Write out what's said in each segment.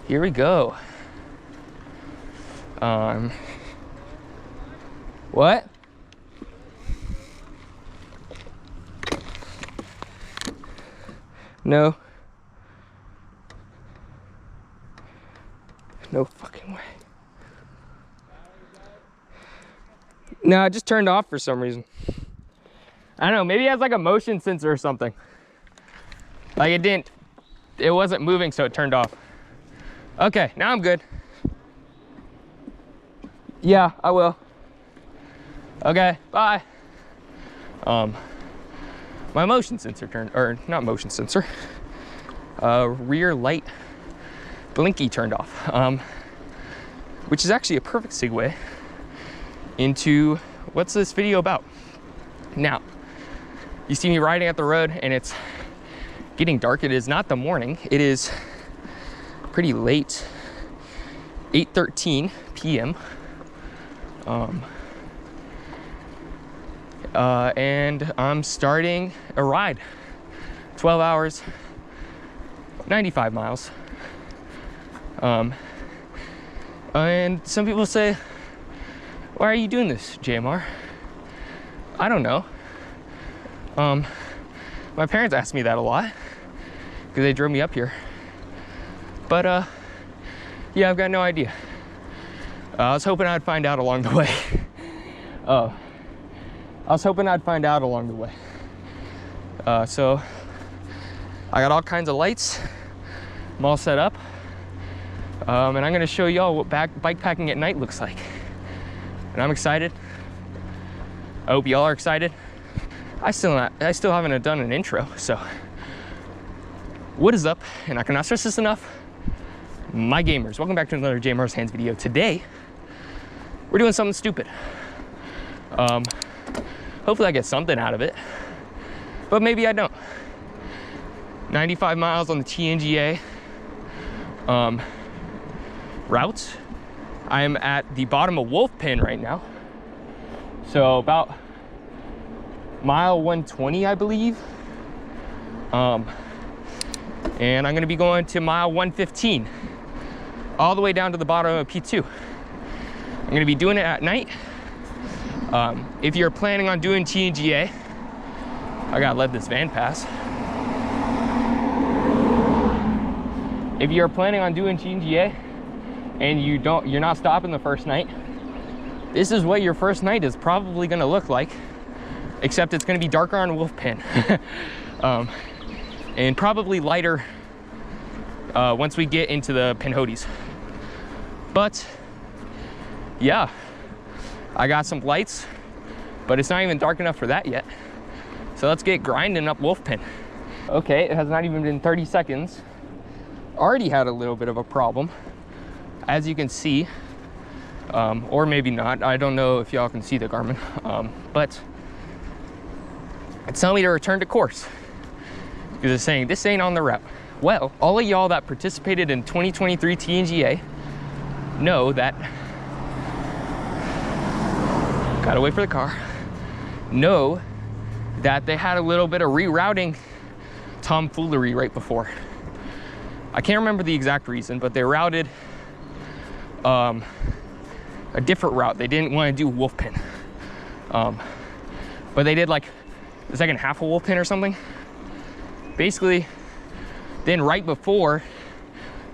Here we go. What? No. No fucking way. No, it just turned off for some reason. I don't know, maybe it has like a motion sensor or something. Like it wasn't moving, so it turned off. Okay, now I'm good. Yeah, I will. Okay, bye. My motion sensor turned, or not motion sensor, rear light blinky turned off, which is actually a perfect segue into what's this video about. Now, you see me riding at the road and it's getting dark. It is not the morning, it is pretty late, 8:13 p.m. And I'm starting a ride, 12 hours, 95 miles. And some people say, why are you doing this, JMR? I don't know. My parents asked me that a lot because they drove me up here. But yeah, I've got no idea. I was hoping I'd find out along the way. So I got all kinds of lights. I'm all set up. And I'm gonna show y'all what bike packing at night looks like. And I'm excited. I hope y'all are excited. I still haven't done an intro, so what is up? And I cannot stress this enough. My gamers, welcome back to another JMR's Hands video. Today, we're doing something stupid. Hopefully I get something out of it, but maybe I don't. 95 miles on the TNGA route. I am at the bottom of Wolf Pen right now. So about mile 120, I believe. And I'm gonna be going to mile 115, all the way down to the bottom of P2. I'm gonna be doing it at night. If you're planning on doing TNGA, I gotta let this van pass. If you're planning on doing TNGA and you're not stopping the first night, this is what your first night is probably gonna look like, except it's gonna be darker on Wolf Pen. And probably lighter once we get into the Pinhotis. But yeah, I got some lights, but it's not even dark enough for that yet. So let's get grinding up Wolf Pen. Okay, it has not even been 30 seconds. Already had a little bit of a problem, as you can see, or maybe not. I don't know if y'all can see the Garmin, but it's telling me to return to course because it's saying this ain't on the route. Well, all of y'all that participated in 2023 TNGA know that, gotta wait for the car, know that they had a little bit of rerouting tomfoolery right before. I can't remember the exact reason, but they routed a different route. They didn't want to do Wolf Pen, but they did like the second half of Wolf Pen or something. Basically, then right before,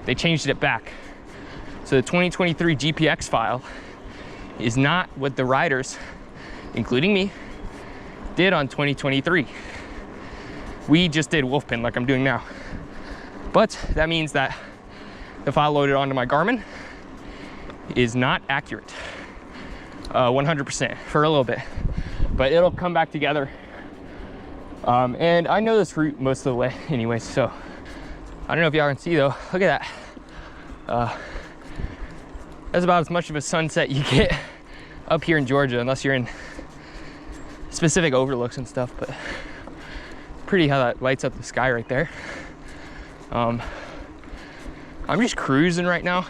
they changed it back. So the 2023 GPX file is not what the riders, including me, did on 2023. We just did Wolf Pen like I'm doing now. But that means that the file loaded onto my Garmin is not accurate 100% for a little bit, but it'll come back together. And I know this route most of the way anyway, so I don't know if y'all can see though. Look at that. That's about as much of a sunset you get up here in Georgia, unless you're in specific overlooks and stuff, but pretty how that lights up the sky right there. I'm just cruising right now.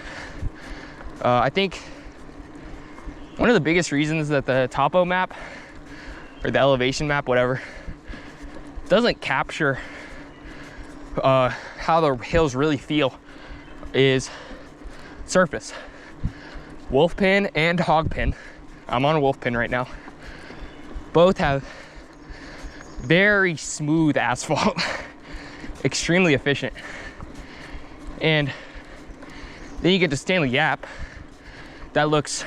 I think one of the biggest reasons that the topo map or the elevation map, whatever, doesn't capture how the hills really feel is surface. Wolf pin and hog pin. I'm on a wolf pin right now. Both have very smooth asphalt, extremely efficient. And then you get to Stanley Gap. That looks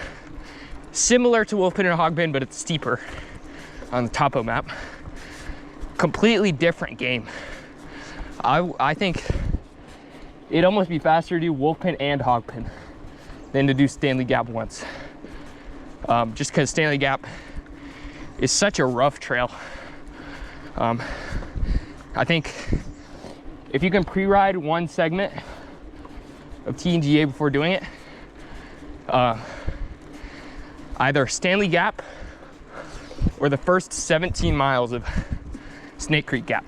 similar to wolf pin and hog pin, but it's steeper on the topo map. Completely different game. I think it'd almost be faster to do wolf pin and hog pin than to do Stanley Gap once. Just because Stanley Gap is such a rough trail. I think if you can pre-ride one segment of TNGA before doing it, either Stanley Gap or the first 17 miles of Snake Creek Gap.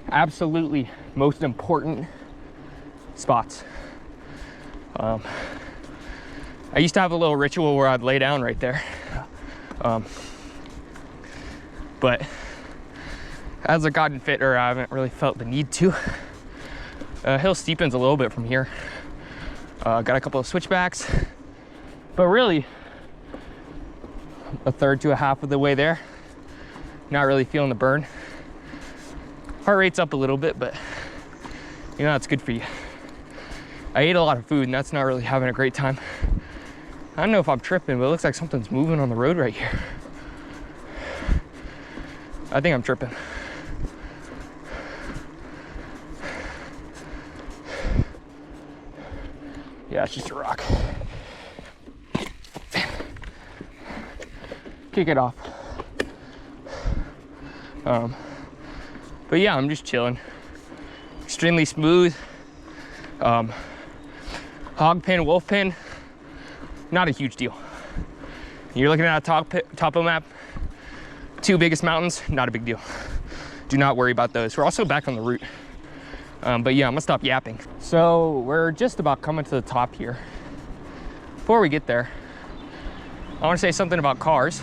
Absolutely most important spots. I used to have a little ritual where I'd lay down right there. But as I've gotten fitter, I haven't really felt the need to. Hill steepens a little bit from here. Got a couple of switchbacks, but really a third to a half of the way there. Not really feeling the burn. Heart rate's up a little bit, but you know, that's good for you. I ate a lot of food and that's not really having a great time. I don't know if I'm tripping, but it looks like something's moving on the road right here. I think I'm tripping. Yeah, it's just a rock. Kick it off. But yeah, I'm just chilling. Extremely smooth. Hog pin, wolf pin, not a huge deal. You're looking at a topo map, two biggest mountains, not a big deal. Do not worry about those. We're also back on the route. But yeah, I'm gonna stop yapping. So we're just about coming to the top here. Before we get there, I wanna say something about cars.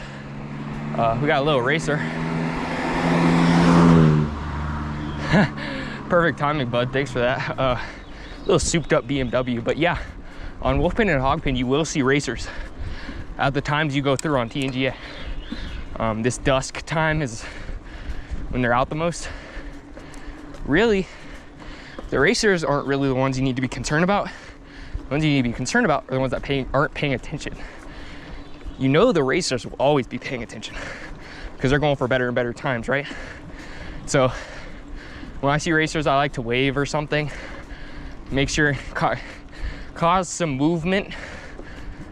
We got a little racer. Perfect timing, bud, thanks for that. Little souped up BMW, but yeah, on wolfpin and hogpin, you will see racers at the times you go through on TNGA. This dusk time is when they're out the most. Really, the racers aren't really the ones you need to be concerned about. The ones you need to be concerned about are the ones that aren't paying attention. You know the racers will always be paying attention because they're going for better and better times, right? So when I see racers, I like to wave or something. Make sure cause some movement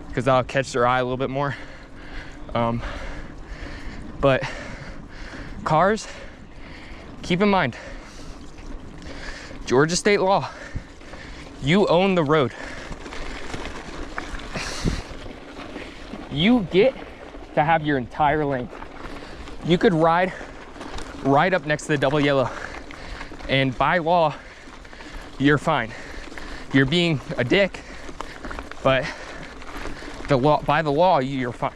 because that'll catch their eye a little bit more. But cars, keep in mind, Georgia state law, you own the road. You get to have your entire lane. You could ride right up next to the double yellow, and by law, you're fine. You're being a dick, but by the law, you're fine.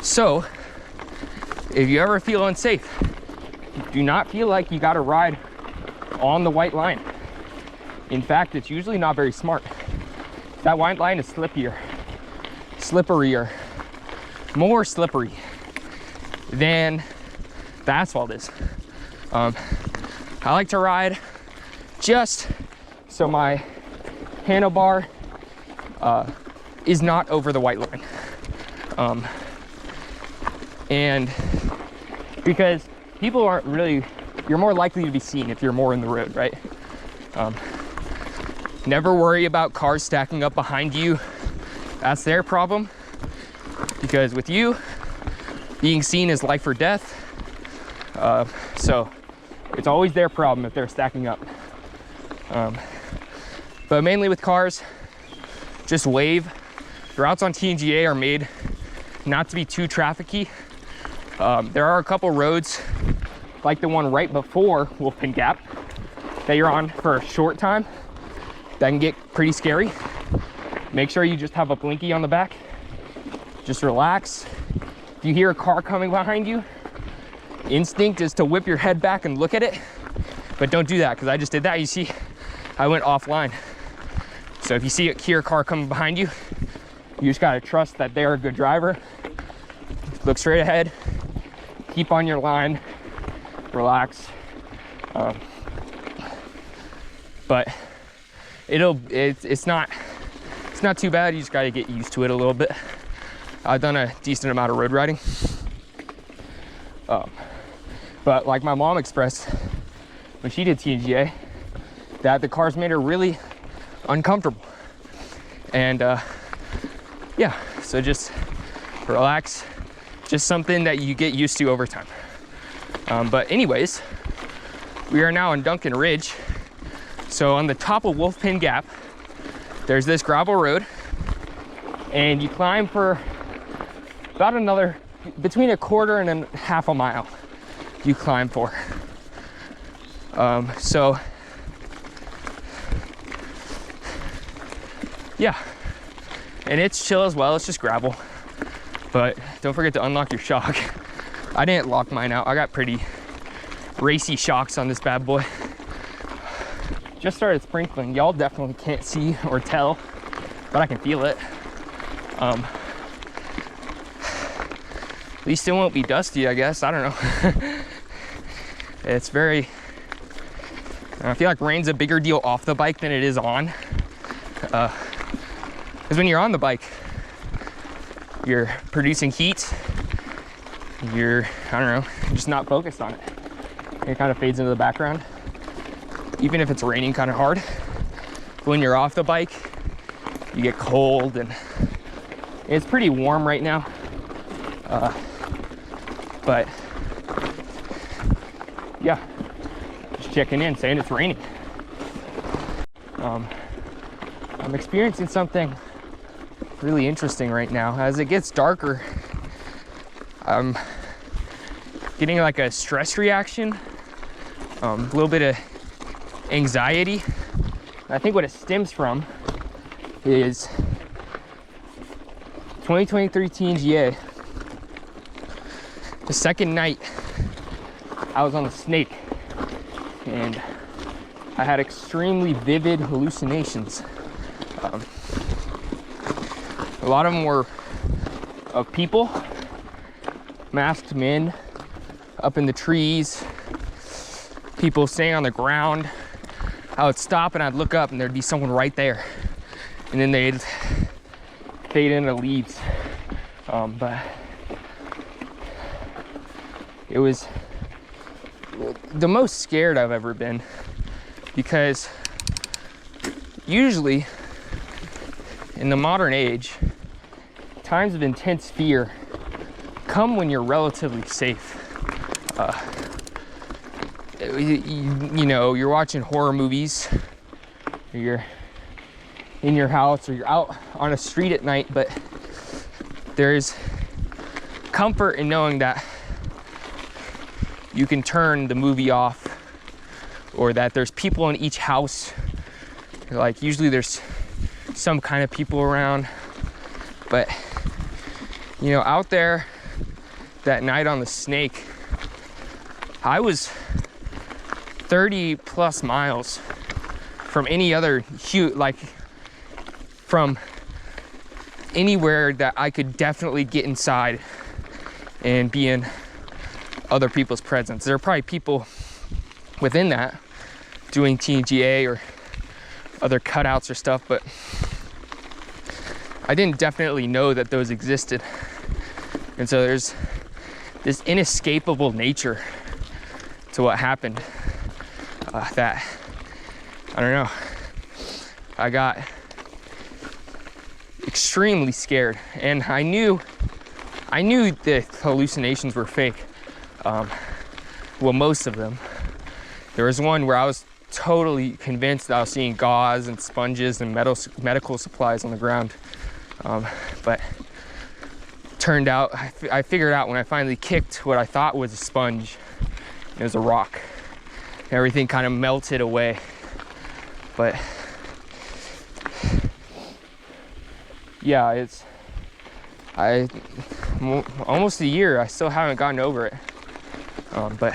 So, if you ever feel unsafe, do not feel like you gotta ride on the white line. In fact, it's usually not very smart. That white line is slipperier, more slippery than the asphalt is. I like to ride just so my handlebar is not over the white line. And because people aren't really, you're more likely to be seen if you're more in the road, right? Never worry about cars stacking up behind you. That's their problem. Because with you, being seen is life or death. So it's always their problem if they're stacking up. But mainly with cars, just wave. The routes on TNGA are made not to be too trafficy. There are a couple roads, like the one right before Wolfpin Gap, that you're on for a short time, that can get pretty scary. Make sure you just have a blinky on the back. Just relax. If you hear a car coming behind you, instinct is to whip your head back and look at it, but don't do that, because I just did that. You see, I went offline. So if you hear a car coming behind you, you just gotta trust that they're a good driver. Look straight ahead, keep on your line, relax. But it's not too bad. You just gotta get used to it a little bit. I've done a decent amount of road riding. But like my mom expressed when she did TNGA, that the cars made her really uncomfortable. And yeah, so just relax. Just something that you get used to over time. But anyways, we are now on Duncan Ridge. So on the top of Wolfpin Gap, there's this gravel road, and you climb for about another, between a quarter and a half a mile, you climb for. So yeah, and it's chill as well, it's just gravel. But don't forget to unlock your shock. I didn't lock mine out. I got pretty racy shocks on this bad boy. Just started sprinkling. Y'all definitely can't see or tell, but I can feel it. At least it won't be dusty, I guess. I don't know. It's very, I feel like rain's a bigger deal off the bike than it is on. Because when you're on the bike, you're producing heat. You're, I don't know, just not focused on it. It kind of fades into the background, even if it's raining kind of hard. When you're off the bike, you get cold, and it's pretty warm right now. But yeah, just checking in, saying it's raining. I'm experiencing something really interesting right now. As it gets darker, I'm getting like a stress reaction, a little bit of anxiety. I think what it stems from is 2023 TNGA. The second night I was on the Snake, and I had extremely vivid hallucinations. A lot of them were of people, masked men up in the trees, people staying on the ground. I would stop and I'd look up and there'd be someone right there, and then they'd fade into leaves. But it was the most scared I've ever been, because usually in the modern age, times of intense fear come when you're relatively safe. You know, you're watching horror movies, or you're in your house, or you're out on a street at night, but there's comfort in knowing that you can turn the movie off, or that there's people in each house. Like, usually there's some kind of people around, but you know, out there that night on the Snake, I was 30 plus miles from any other like from anywhere that I could definitely get inside and be in other people's presence. There are probably people within that doing TNGA or other cutouts or stuff, but I didn't definitely know that those existed. And so there's this inescapable nature to what happened, that, I don't know, I got extremely scared, and I knew the hallucinations were fake. Well, most of them. There was one where I was totally convinced that I was seeing gauze and sponges and medical supplies on the ground. But turned out, I figured out when I finally kicked what I thought was a sponge, it was a rock. Everything kind of melted away. But yeah, I almost a year. I still haven't gotten over it. But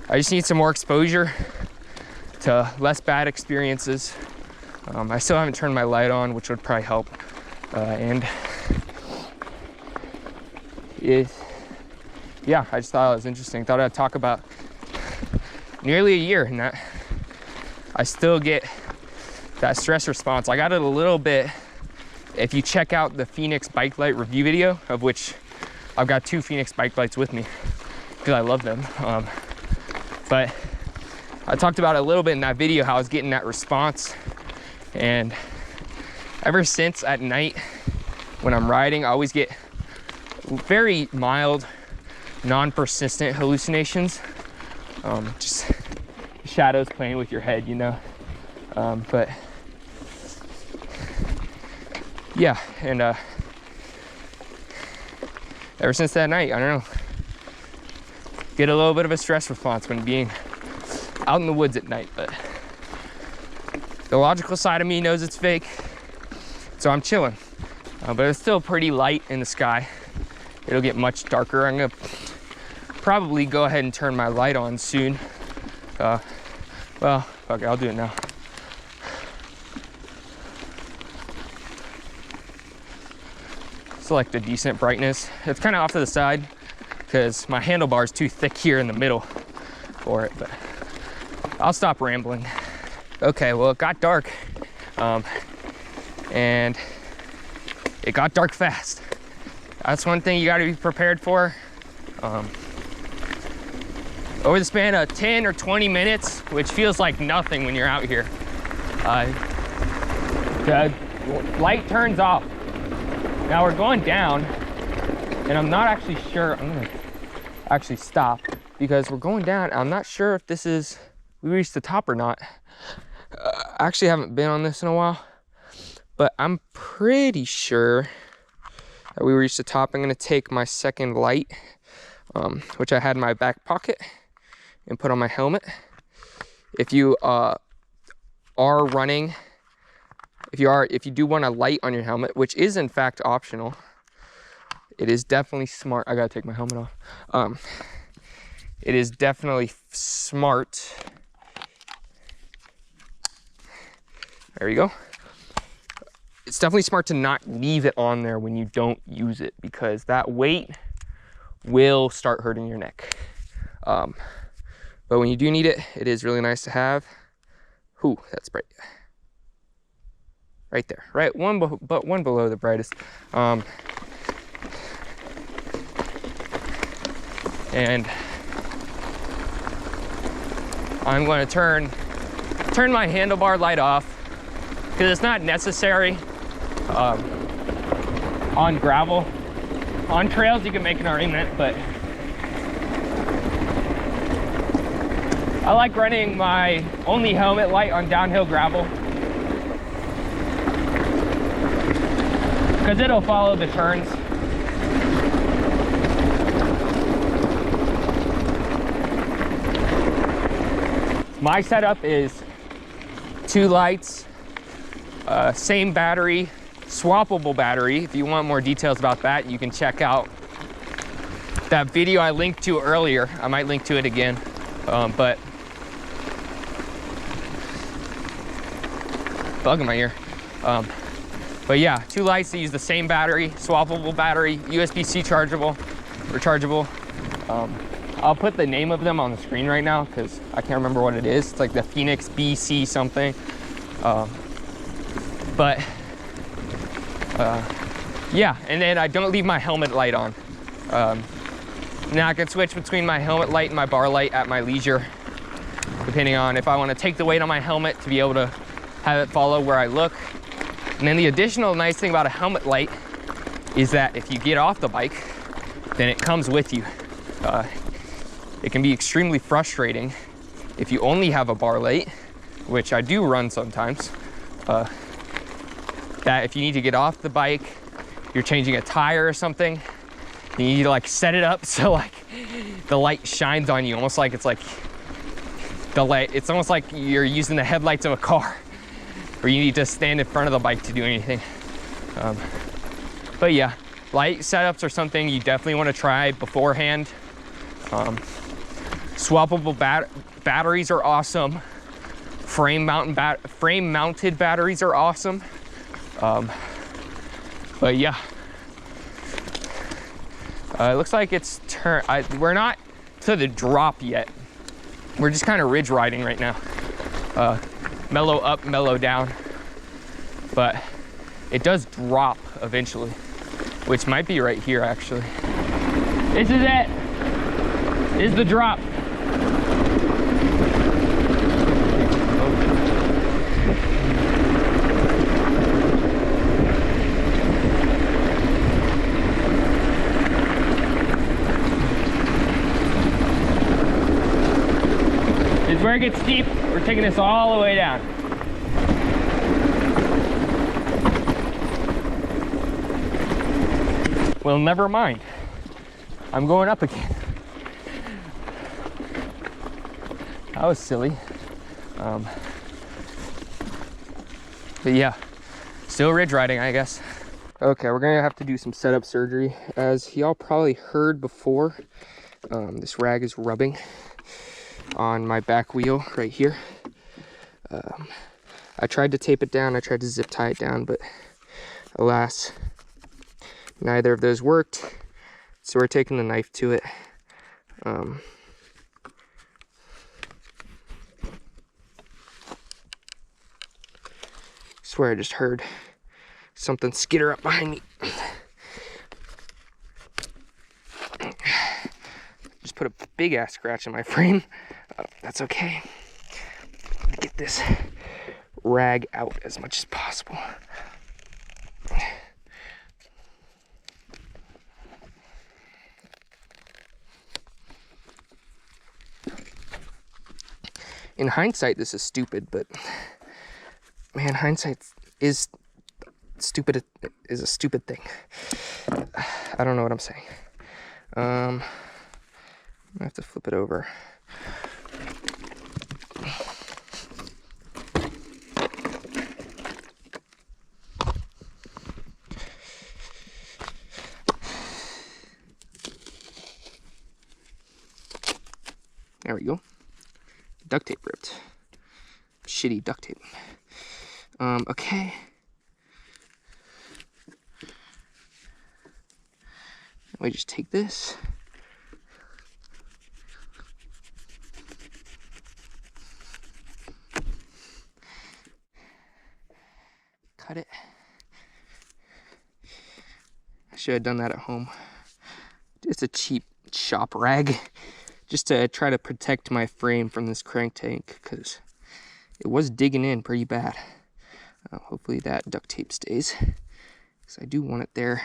I just need some more exposure to less bad experiences. I still haven't turned my light on, which would probably help. Yeah, I just thought it was interesting. Thought I'd talk about nearly a year and that I still get that stress response. I got it a little bit. If you check out the Fenix bike light review video, of which I've got 2 Fenix bike lights with me because I love them. But I talked about it a little bit in that video, how I was getting that response. And ever since at night when I'm riding, I always get very mild, non-persistent hallucinations. Just shadows playing with your head, you know. But yeah, and ever since that night, I don't know, get a little bit of a stress response when being out in the woods at night. But the logical side of me knows it's fake, so I'm chilling. But it's still pretty light in the sky. It'll get much darker. I'm gonna probably go ahead and turn my light on soon. Well, fuck it, I'll do it now. Select a decent brightness. It's kind of off to the side because my handlebar is too thick here in the middle for it, but I'll stop rambling. Okay, well, it got dark, and it got dark fast. That's one thing you got to be prepared for. Over the span of 10 or 20 minutes, which feels like nothing when you're out here, the light turns off. Now we're going down, and I'm not actually sure. I'm gonna actually stop because we're going down. I'm not sure if this is, we reached the top or not. I actually haven't been on this in a while, but I'm pretty sure that we reached the top. I'm gonna take my second light, which I had in my back pocket, and put on my helmet. If you are running, if you do want a light on your helmet, which is in fact optional, it is definitely smart. I gotta take my helmet off. It is definitely smart. There you go. It's definitely smart to not leave it on there when you don't use it, because that weight will start hurting your neck. But when you do need it, it is really nice to have. Ooh, that's bright. Right there, right, but one below the brightest. And I'm going to turn my handlebar light off because it's not necessary on gravel. On trails you can make an argument, but I like running my only helmet light on downhill gravel because it'll follow the turns. My setup is 2 lights, same battery, swappable battery. If you want more details about that, you can check out that video I linked to earlier. I might link to it again, but bug in my ear. But yeah, 2 lights that use the same battery, swappable battery, USB-C rechargeable. I'll put the name of them on the screen right now because I can't remember what it is. It's like the Fenix BC something. Yeah, and then I don't leave my helmet light on. Now I can switch between my helmet light and my bar light at my leisure, depending on if I want to take the weight on my helmet to be able to have it follow where I look. And then the additional nice thing about a helmet light is that if you get off the bike, then it comes with you. It can be extremely frustrating if you only have a bar light, which I do run sometimes, that if you need to get off the bike, you're changing a tire or something, you need to like set it up so like the light shines on you, almost like it's like the light, it's almost like you're using the headlights of a car, or you need to stand in front of the bike to do anything. But yeah, light setups are something you definitely want to try beforehand. Swappable batteries are awesome. Frame mounted batteries are awesome. But yeah, it looks like it's we're not to the drop yet. We're just kind of ridge riding right now. Mellow up, mellow down. But it does drop eventually, which might be right here actually. This is it. This is the drop. This is where it gets steep. We're taking this all the way down. Well, never mind. I'm going up again. That was silly. But yeah, still ridge riding, I guess. Okay, we're gonna have to do some setup surgery. As y'all probably heard before, this rag is rubbing on my back wheel right here. I tried to tape it down, I tried to zip tie it down, but alas, neither of those worked. So we're taking the knife to it. Swear I just heard something skitter up behind me. Just put a big ass scratch in my frame. That's okay. Get this rag out as much as possible. In hindsight, this is stupid, but man, hindsight is stupid. Is a stupid thing. I don't know what I'm saying. I have to flip it over. There we go. Duct tape ripped. Shitty duct tape. Okay. We just take this. Cut it. I should have done that at home. It's a cheap shop rag. Just to try to protect my frame from this crank tank, because it was digging in pretty bad. Hopefully that duct tape stays, because I do want it there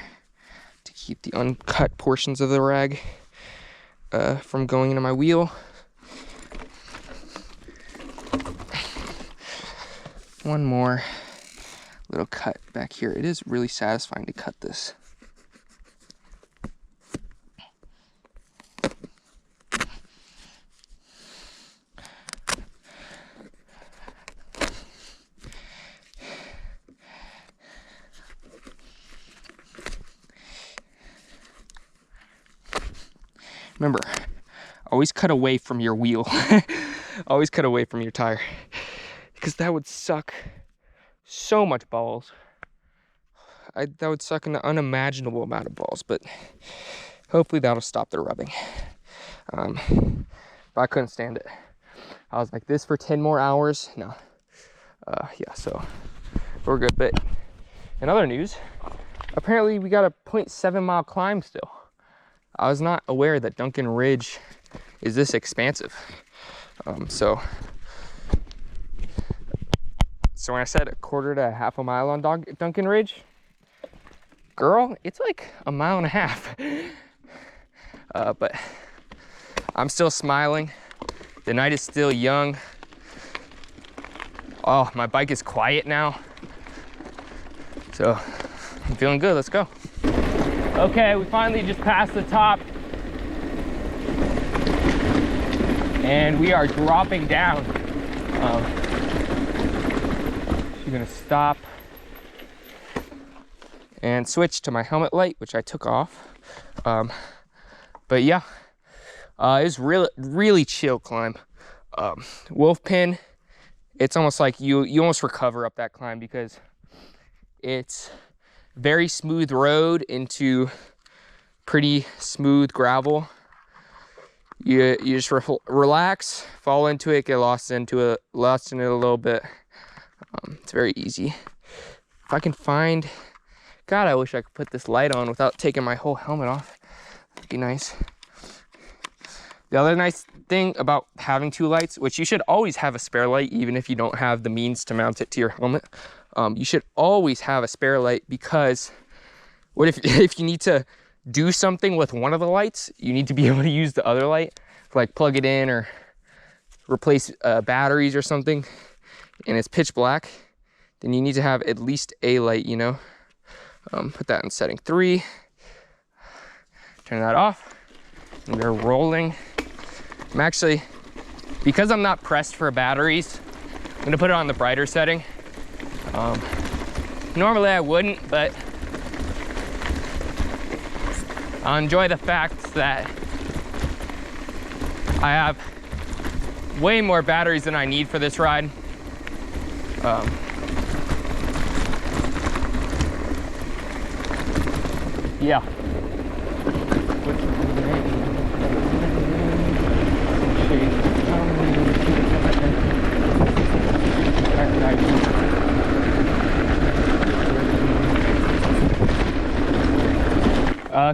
to keep the uncut portions of the rag from going into my wheel. One more little cut back here. It is really satisfying to cut this. Remember, always cut away from your wheel. Always cut away from your tire, because that would suck so much balls. That would suck an unimaginable amount of balls, but hopefully that'll stop the rubbing. But I couldn't stand it. I was like, this for 10 more hours? No. Yeah, so we're good. But in other news, apparently we got a 0.7 mile climb still. I was not aware that Duncan Ridge is this expansive. So when I said a quarter to half a mile on Duncan Ridge, girl, it's like a mile and a half. But I'm still smiling. The night is still young. Oh, my bike is quiet now. So I'm feeling good, let's go. Okay, we finally just passed the top. And we are dropping down. She's gonna stop and switch to my helmet light, which I took off. But yeah, it was really chill climb. Wolf Pin, it's almost like you almost recover up that climb because it's very smooth road into pretty smooth gravel. You just relax, fall into it, get lost in it a little bit. It's very easy. If I can find, God, I wish I could put this light on without taking my whole helmet off. That'd be nice. The other nice thing about having two lights, which you should always have a spare light, even if you don't have the means to mount it to your helmet. You should always have a spare light, because what if you need to do something with one of the lights, you need to be able to use the other light, like plug it in or replace batteries or something, and it's pitch black, then you need to have at least a light, you know. Put that in setting 3, turn that off, and we're rolling. I'm actually, because I'm not pressed for batteries, I'm gonna put it on the brighter setting. Normally I wouldn't, but I enjoy the fact that I have way more batteries than I need for this ride. Yeah.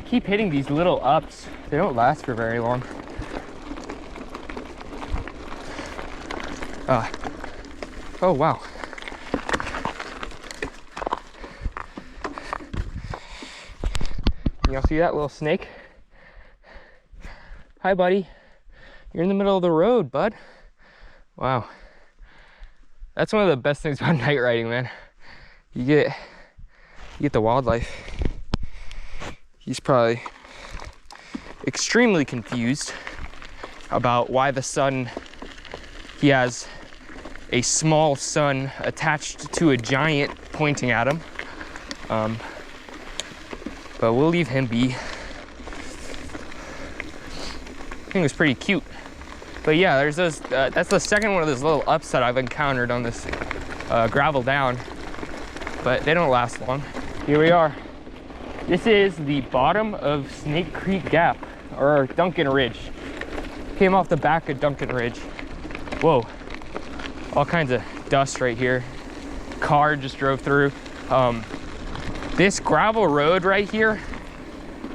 Keep hitting these little ups. They don't last for very long. Oh wow. Y'all see that little snake? Hi buddy. You're in the middle of the road, bud. Wow. That's one of the best things about night riding, man. You get the wildlife. He's probably extremely confused about why the sun, he has a small sun attached to a giant pointing at him. But we'll leave him be. I think it was pretty cute. But yeah, there's those, that's the second one of those little ups that I've encountered on this gravel down, but they don't last long. Here we are. This is the bottom of Snake Creek Gap, or Duncan Ridge. Came off the back of Duncan Ridge. Whoa, all kinds of dust right here. Car just drove through. This gravel road right here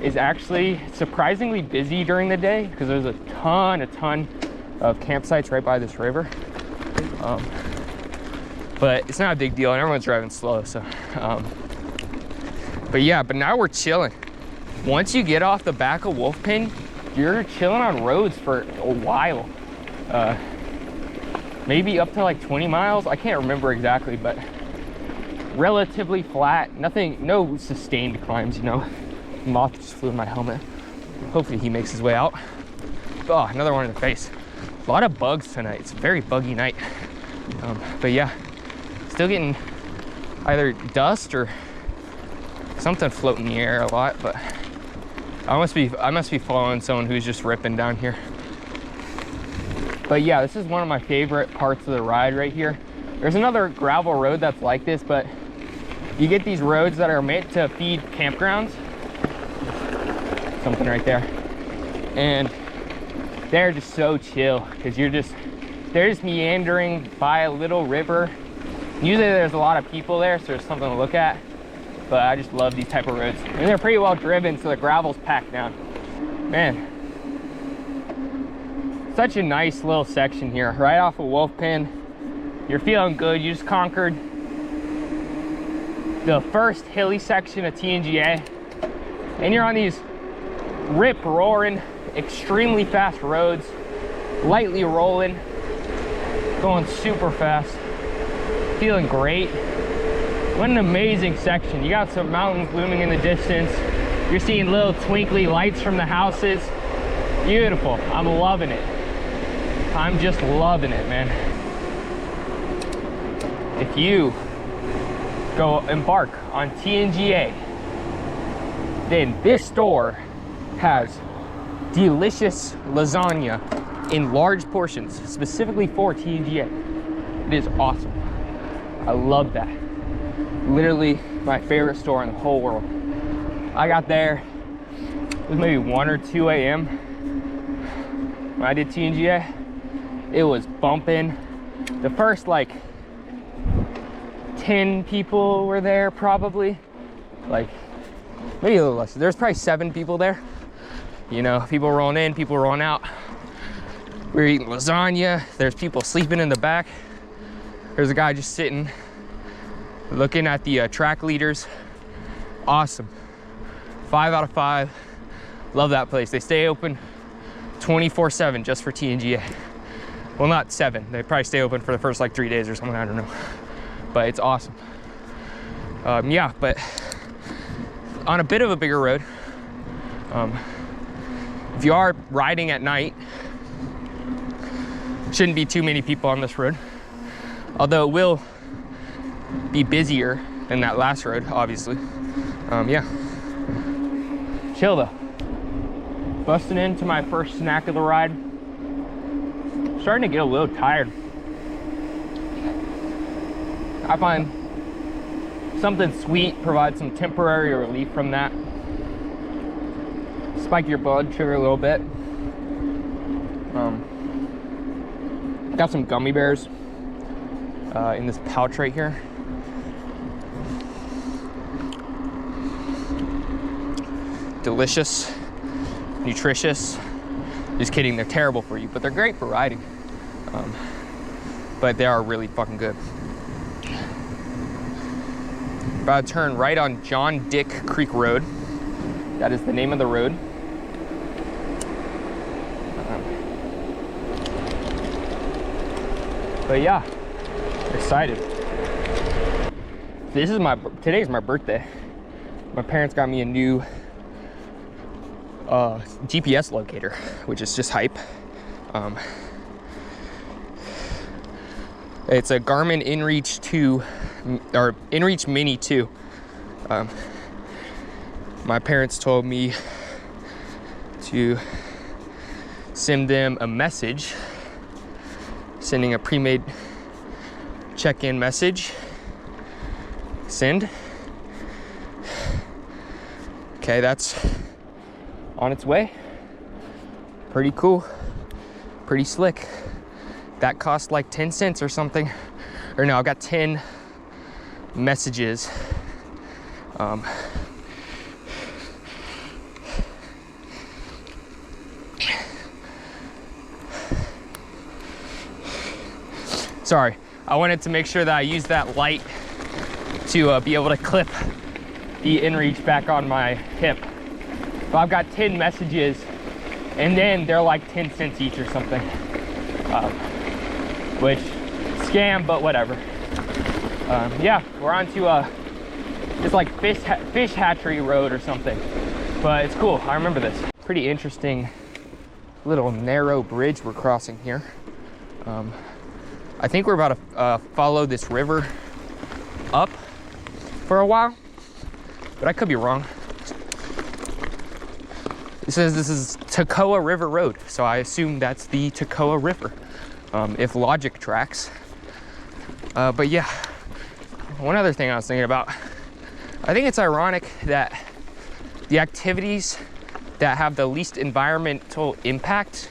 is actually surprisingly busy during the day because there's a ton of campsites right by this river. But it's not a big deal and everyone's driving slow, so. But yeah, but now we're chilling. Once you get off the back of Wolf Pin, you're chilling on roads for a while. Maybe up to like 20 miles. I can't remember exactly, but relatively flat. Nothing, no sustained climbs, you know. Moth just flew in my helmet. Hopefully he makes his way out. Oh, another one in the face. A lot of bugs tonight. It's a very buggy night. But yeah, still getting either dust or something floating in the air a lot, but I must be following someone who's just ripping down here. But yeah, this is one of my favorite parts of the ride right here. There's another gravel road that's like this, but you get these roads that are meant to feed campgrounds. Something right there. And they're just so chill because they're just meandering by a little river. Usually there's a lot of people there, so there's something to look at. But I just love these type of roads. And they're pretty well driven, so the gravel's packed down. Man, such a nice little section here, right off of Wolf Pin. You're feeling good. You just conquered the first hilly section of TNGA. And you're on these rip-roaring, extremely fast roads, lightly rolling, going super fast, feeling great. What an amazing section. You got some mountains looming in the distance. You're seeing little twinkly lights from the houses. Beautiful. I'm loving it. I'm just loving it, man. If you go embark on TNGA then this store has delicious lasagna in large portions, specifically for TNGA. It is awesome. I love that. Literally my favorite store in the whole world. I got there, it was maybe 1 or 2 a.m. when I did TNGA. It was bumping. The first like 10 people were there probably, like maybe a little less. There's probably 7 people there. You know, people rolling in, people rolling out. We were eating lasagna. There's people sleeping in the back. There's a guy just sitting, looking at the track leaders. Awesome. 5 out of 5. Love that place. They stay open 24/7 just for TNGA. Well, not 7. They probably stay open for the first like 3 days or something. I don't know. But it's awesome. Yeah, but on a bit of a bigger road, if you are riding at night, shouldn't be too many people on this road, although it will be busier than that last road, obviously. Yeah, chill though. Busting into my first snack of the ride. Starting to get a little tired. I find something sweet provides some temporary relief from that. Spike your blood sugar a little bit. Got some gummy bears in this pouch right here. Delicious, nutritious. Just kidding, they're terrible for you, but they're great for riding. But they are really fucking good. About to turn right on John Dick Creek Road. That is the name of the road. But yeah, excited. Today's my birthday. My parents got me a new GPS locator, which is just hype. It's a Garmin InReach 2, or InReach Mini 2. My parents told me to send them a message, sending a pre-made check-in message. Send. Okay, that's on its way. Pretty cool, pretty slick. That cost like 10 cents or something. Or no, I've got 10 messages. Sorry, I wanted to make sure that I used that light to be able to clip the InReach back on my hip. So I've got 10 messages, and then they're like 10 cents each or something. Which, scam, but whatever. Yeah, we're on to it's like fish hatchery road or something. But it's cool, I remember this. Pretty interesting little narrow bridge we're crossing here. I think we're about to follow this river up for a while, but I could be wrong. It says this is Toccoa River Road, so I assume that's the Toccoa River, if logic tracks. But yeah, one other thing I was thinking about, I think it's ironic that the activities that have the least environmental impact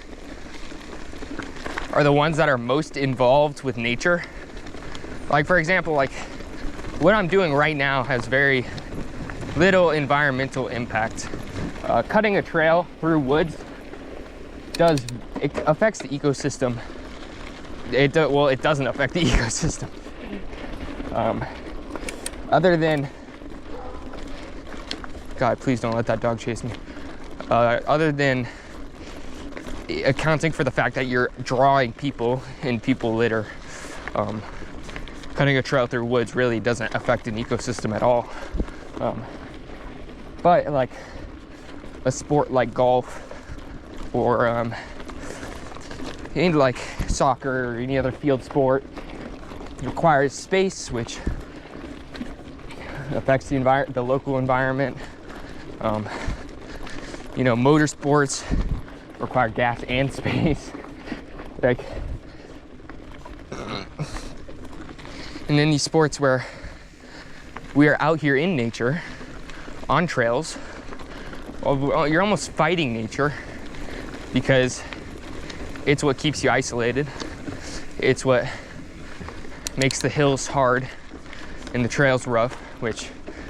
are the ones that are most involved with nature. Like, for example, like what I'm doing right now has very little environmental impact. Cutting a trail through woods affects the ecosystem. Well, it doesn't affect the ecosystem. Other than, God, please don't let that dog chase me. Other than accounting for the fact that you're drawing people and people litter, cutting a trail through woods really doesn't affect an ecosystem at all. But like a sport like golf or any like soccer or any other field sport requires space, which affects the local environment. You know, motorsports require gas and space. Like, and then these sports where we are out here in nature, on trails, well, you're almost fighting nature because it's what keeps you isolated. It's what makes the hills hard and the trails rough, which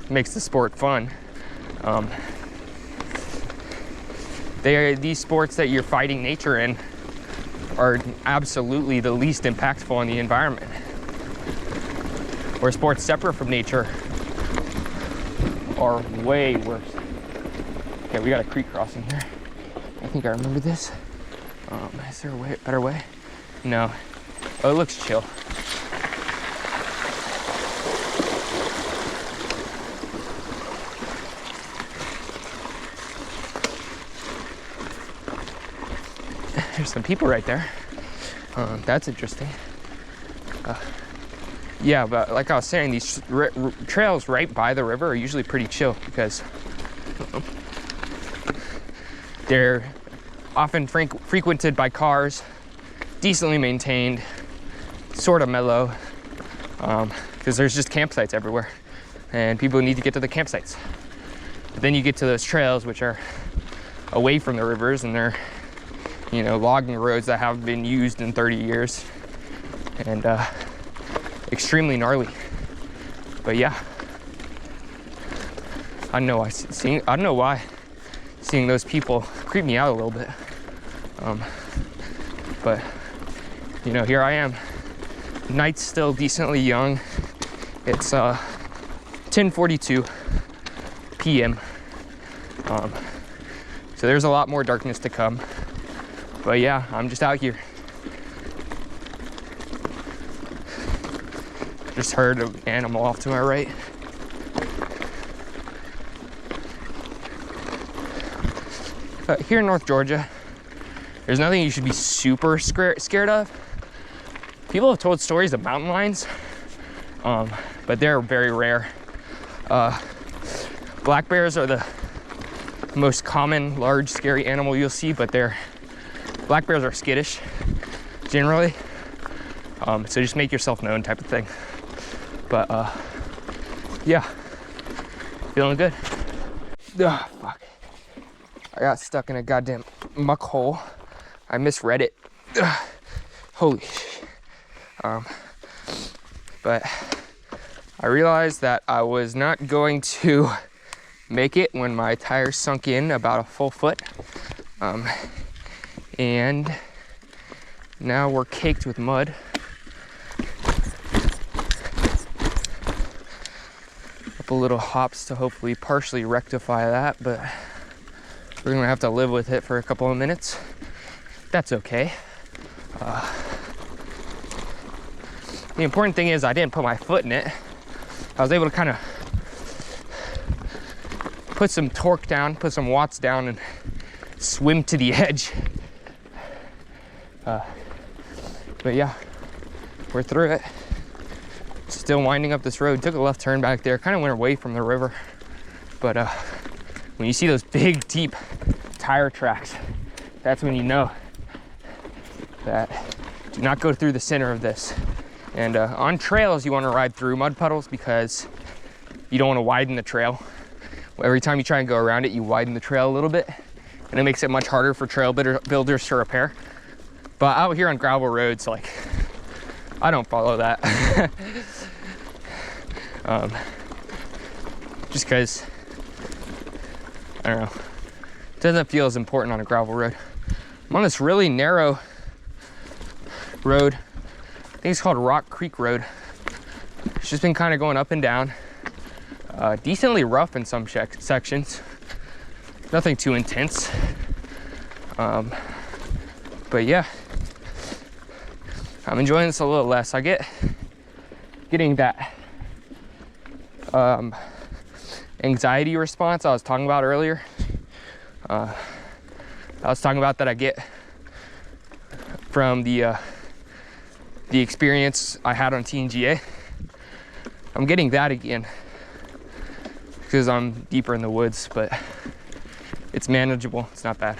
makes the sport fun. These sports that you're fighting nature in are absolutely the least impactful on the environment. Where sports separate from nature are way worse. Okay, we got a creek crossing here. I think I remember this. Is there a better way? No. Oh, it looks chill. There's some people right there. That's interesting. Yeah, but like I was saying, these trails right by the river are usually pretty chill because they're often frequented by cars, decently maintained, sort of mellow, because there's just campsites everywhere and people need to get to the campsites. But then you get to those trails which are away from the rivers and they're, you know, logging roads that haven't been used in 30 years and extremely gnarly. But yeah, I don't know why seeing those people creep me out a little bit. But you know, here I am. Night's still decently young. It's 10:42 p.m. So there's a lot more darkness to come. But yeah, I'm just out here. Just heard an animal off to my right. Here in North Georgia, there's nothing you should be super scared of. People have told stories of mountain lions, but they're very rare. Black bears are the most common large scary animal you'll see, but black bears are skittish generally, so just make yourself known type of thing. But yeah, feeling good. Ugh, fuck, I got stuck in a goddamn muck hole. I misread it. Ugh, holy shit. But I realized that I was not going to make it when my tires sunk in about a full foot. And now we're caked with mud. Couple little hops to hopefully partially rectify that, but we're gonna have to live with it for a couple of minutes. That's okay. The important thing is I didn't put my foot in it. I was able to kind of put some torque down, put some watts down, and swim to the edge. But yeah, we're through it. Still winding up this road. Took a left turn back there, kind of went away from the river. But when you see those big, deep tire tracks, that's when you know that do not go through the center of this. And on trails, you want to ride through mud puddles because you don't want to widen the trail. Every time you try and go around it, you widen the trail a little bit, and it makes it much harder for trail builders to repair. But out here on gravel roads, like, I don't follow that. Just because, I don't know, it doesn't feel as important on a gravel road. I'm on this really narrow road. I think it's called Rock Creek Road. It's just been kind of going up and down. Decently rough in some sections. Nothing too intense. But yeah, I'm enjoying this a little less. I getting that anxiety response I was talking about earlier. I was talking about that I get from the experience I had on TNGA. I'm getting that again. because I'm deeper in the woods, but it's manageable. It's not bad.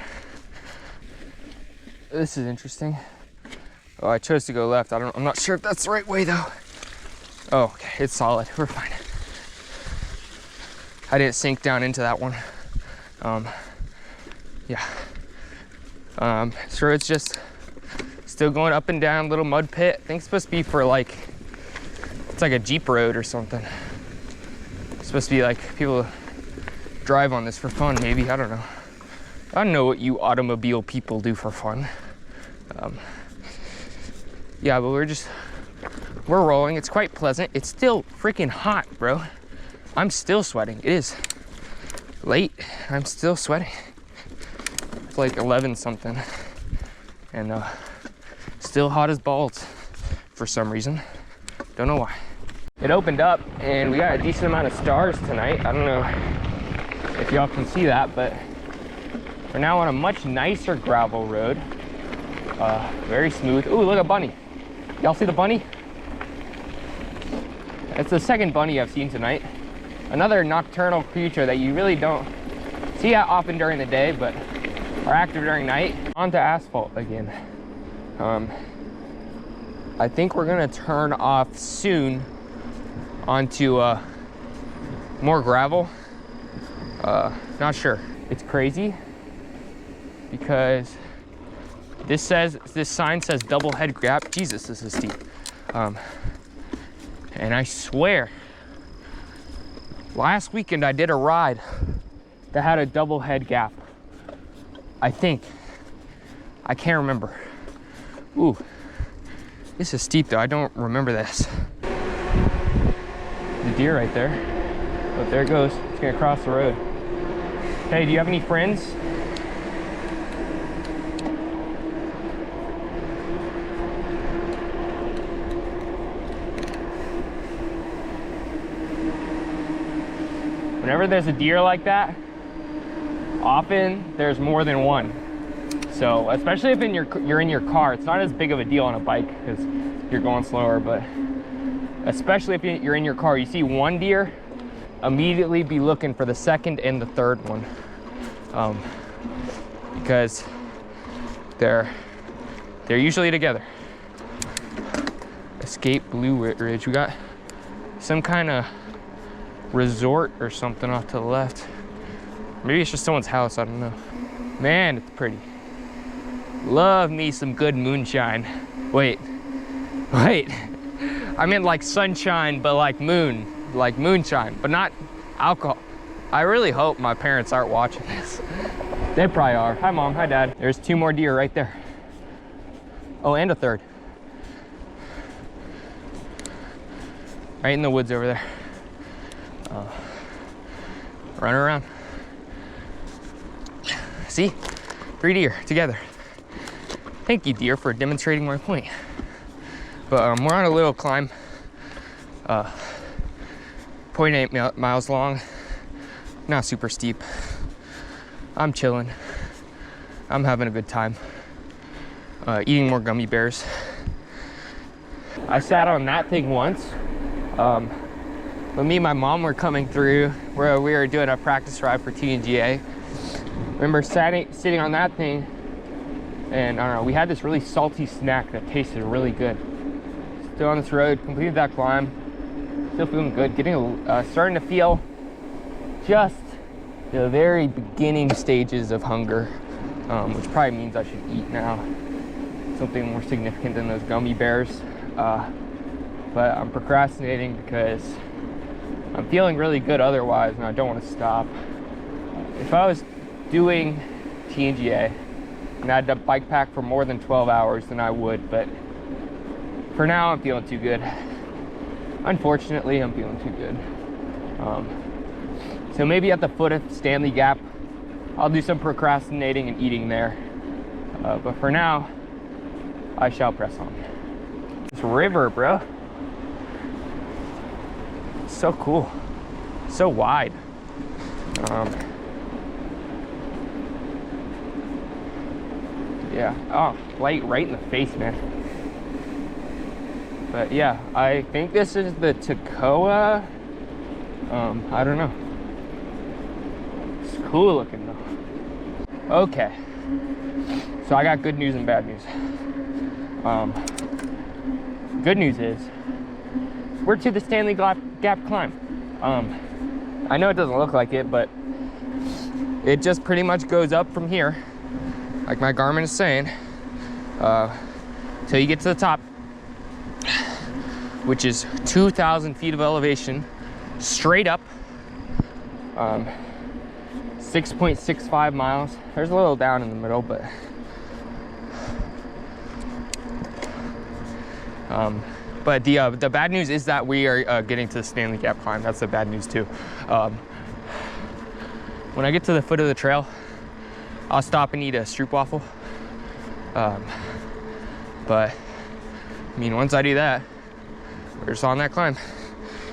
This is interesting. Oh, I chose to go left. I'm not sure if that's the right way though. Oh, okay, it's solid. We're fine. I didn't sink down into that one. Yeah. So it's just still going up and down, little mud pit. I think it's supposed to be for like, it's like a Jeep road or something. It's supposed to be like people drive on this for fun, maybe. I don't know. I don't know what you automobile people do for fun. Yeah, but we're rolling. It's quite pleasant. It's still freaking hot, bro. I'm still sweating. It is late. I'm still sweating. It's like 11 something. And still hot as balls for some reason. Don't know why. It opened up and we got a decent amount of stars tonight. I don't know if y'all can see that, but we're now on a much nicer gravel road. Very smooth. Ooh, look at bunny. Y'all see the bunny? It's the second bunny I've seen tonight. Another nocturnal creature that you really don't see that often during the day, but are active during night. Onto asphalt again. I think we're gonna turn off soon onto more gravel. Not sure. It's crazy because this sign says double head gap. Jesus, this is steep. And I swear, last weekend I did a ride that had a double head gap. I think. I can't remember. Ooh, this is steep though. I don't remember this. The deer right there. But there it goes. It's gonna cross the road. Hey, do you have any friends? Whenever there's a deer like that, often there's more than one. So especially if you're in your car, it's not as big of a deal on a bike because you're going slower, but especially if you're in your car, you see one deer, immediately be looking for the second and the third one, because they're usually together. Escape Blue Ridge. We got some kind of resort or something off to the left. Maybe it's just someone's house, I don't know. Man, it's pretty. Love me some good moonshine. Wait. I meant like sunshine, but like moonshine, but not alcohol. I really hope my parents aren't watching this. They probably are. Hi mom, hi dad. There's two more deer right there. Oh, and a third. Right in the woods over there. Run around. See? 3 deer together. Thank you, deer, for demonstrating my point. But we're on a little climb. 0.8 miles long. Not super steep. I'm chilling. I'm having a good time. Eating more gummy bears. I sat on that thing once. When me and my mom were coming through, where we were doing a practice ride for TNGA. Remember sitting on that thing, and I don't know, we had this really salty snack that tasted really good. Still on this road, completed that climb, still feeling good, starting to feel just the very beginning stages of hunger, which probably means I should eat now. Something more significant than those gummy bears. But I'm procrastinating because I'm feeling really good otherwise, and I don't want to stop. If I was doing TNGA and I had to bike pack for more than 12 hours, then I would, but for now I'm feeling too good. Unfortunately, I'm feeling too good. So maybe at the foot of Stanley Gap, I'll do some procrastinating and eating there. But for now, I shall press on. This river, bro. It's so cool. So wide. Yeah. Oh, light right in the face, man. But yeah, I think this is the TNGA. I don't know. cool looking though. Okay, so I got good news and bad news. Good news is we're to the Stanley Gap climb. I know it doesn't look like it, but it just pretty much goes up from here, like my Garmin is saying, till you get to the top, which is 2,000 feet of elevation, straight up. 6.65 miles. There's a little down in the middle, but the bad news is that we are getting to the Stanley Gap climb. That's the bad news too. When I get to the foot of the trail, I'll stop and eat a stroopwafel. But I mean, once I do that, we're just on that climb,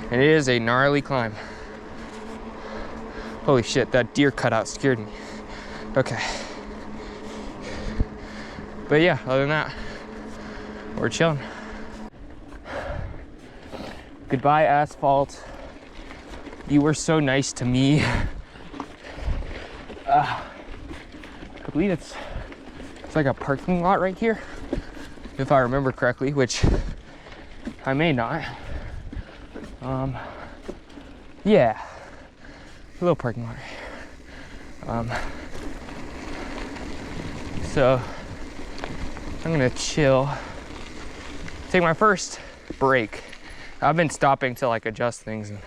and it is a gnarly climb. Holy shit, that deer cutout scared me. Okay. But yeah, other than that, we're chilling. Goodbye, asphalt. You were so nice to me. I believe it's like a parking lot right here, if I remember correctly, which I may not. Yeah, a little parking lot right here. So I'm gonna chill, take my first break. I've been stopping to like adjust things, and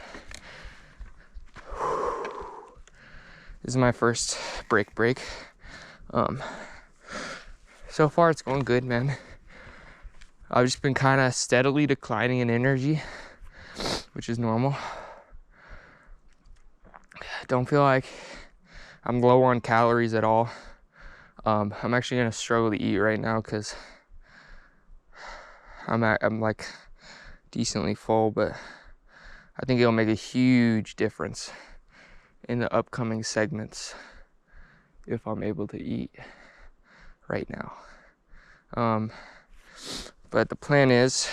this is my first break. So far it's going good, man. I've just been kind of steadily declining in energy, which is normal. Don't feel like I'm low on calories at all. I'm actually gonna struggle to eat right now because I'm like decently full, but I think it'll make a huge difference in the upcoming segments if I'm able to eat right now. But the plan is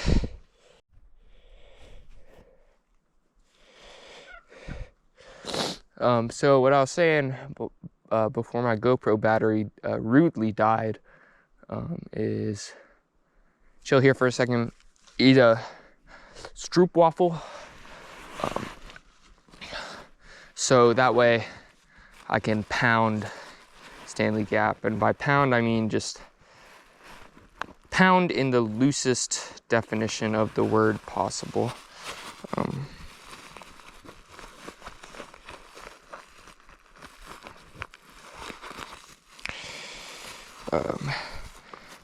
so what I was saying before my GoPro battery rudely died is chill here for a second, eat a stroopwafel, so that way I can pound Stanley Gap, and by pound I mean just pound in the loosest definition of the word possible.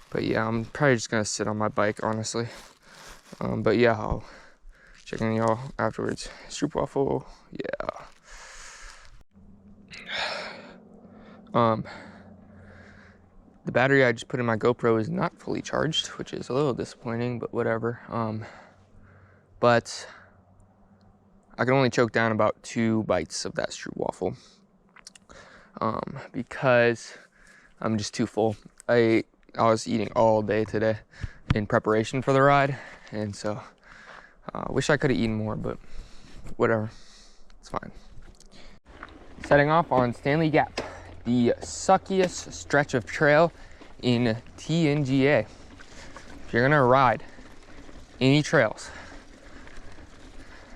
But yeah, I'm probably just gonna sit on my bike, honestly. But yeah, I'll check in y'all afterwards. Stroopwafel, yeah. The battery I just put in my GoPro is not fully charged, which is a little disappointing, but whatever. But I can only choke down about 2 bites of that stroopwafel, because I'm just too full. I was eating all day today in preparation for the ride, and so I wish I could have eaten more, but whatever, it's fine. Setting off on Stanley Gap, the suckiest stretch of trail in TNGA. If you're gonna ride any trails,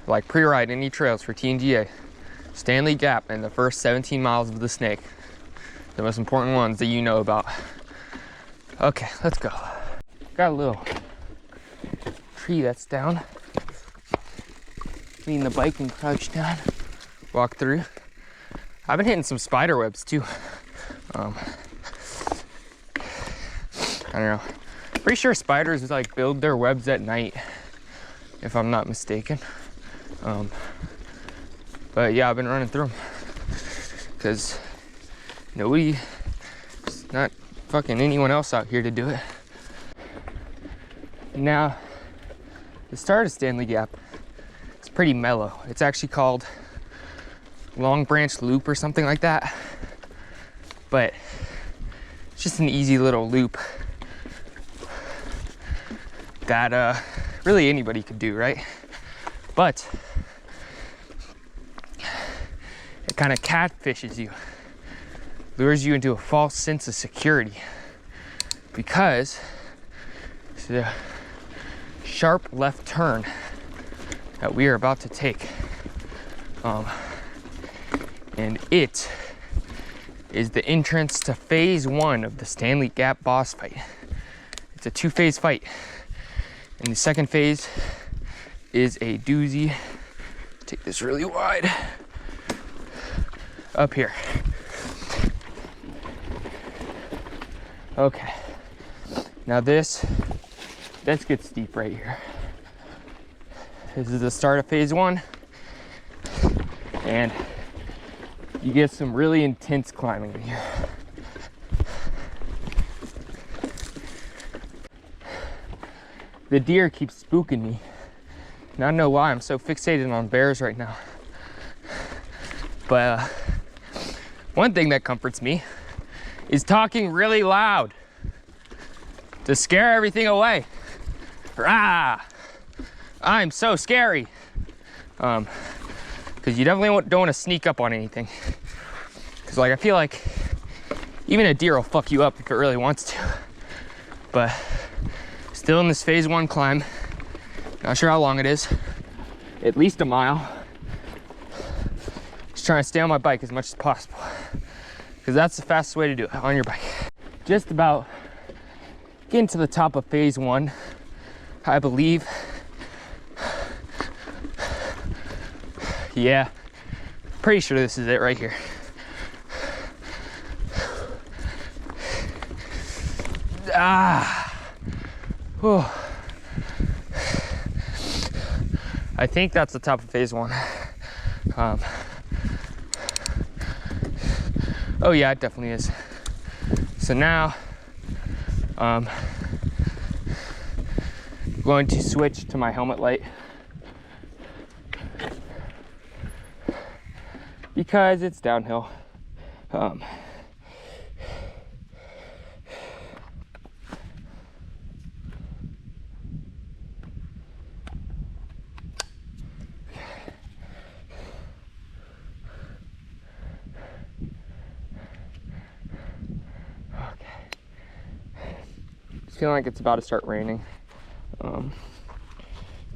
like pre-ride any trails for TNGA, Stanley Gap and the first 17 miles of the snake, the most important ones that you know about. Okay, let's go. Got a little tree that's down. Lean the bike and crouch down, walk through. I've been hitting some spider webs too. I don't know. Pretty sure spiders like build their webs at night, if I'm not mistaken. But yeah, I've been running through them because nobody, not fucking anyone else out here to do it. Now, the start of Stanley Gap, it's pretty mellow. It's actually called Long Branch Loop or something like that, but it's just an easy little loop that really anybody could do, right? But it kind of catfishes you lures you into a false sense of security, because it's a sharp left turn that we are about to take. And it is the entrance to phase 1 of the Stanley Gap boss fight. It's a 2-phase fight. And the second phase is a doozy. Take this really wide. Up here. Okay. Now this gets steep right here. This is the start of phase 1. And you get some really intense climbing in here. The deer keeps spooking me. And I don't know why I'm so fixated on bears right now. But one thing that comforts me is talking really loud to scare everything away. Rah! I'm so scary. Because you definitely don't want to sneak up on anything. Because like I feel like even a deer will fuck you up if it really wants to. But still in this phase 1 climb. Not sure how long it is. At least a mile. Just trying to stay on my bike as much as possible. Because that's the fastest way to do it, on your bike. Just about getting to the top of phase 1, I believe. Yeah, pretty sure this is it right here. Whew. I think that's the top of phase 1. Oh yeah, it definitely is. So now, I'm going to switch to my helmet light. Because it's downhill. Feeling like it's about to start raining.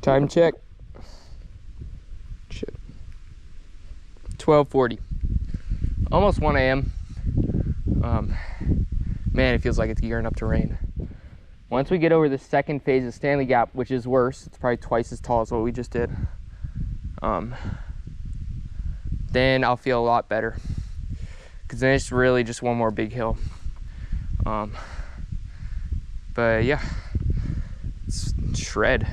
Time check. Shit. 12:40. Almost 1 a.m. Man, it feels like it's gearing up to rain. Once we get over the second phase of Stanley Gap, which is worse, it's probably twice as tall as what we just did. Then I'll feel a lot better. Because then it's really just one more big hill. But yeah, it's shred.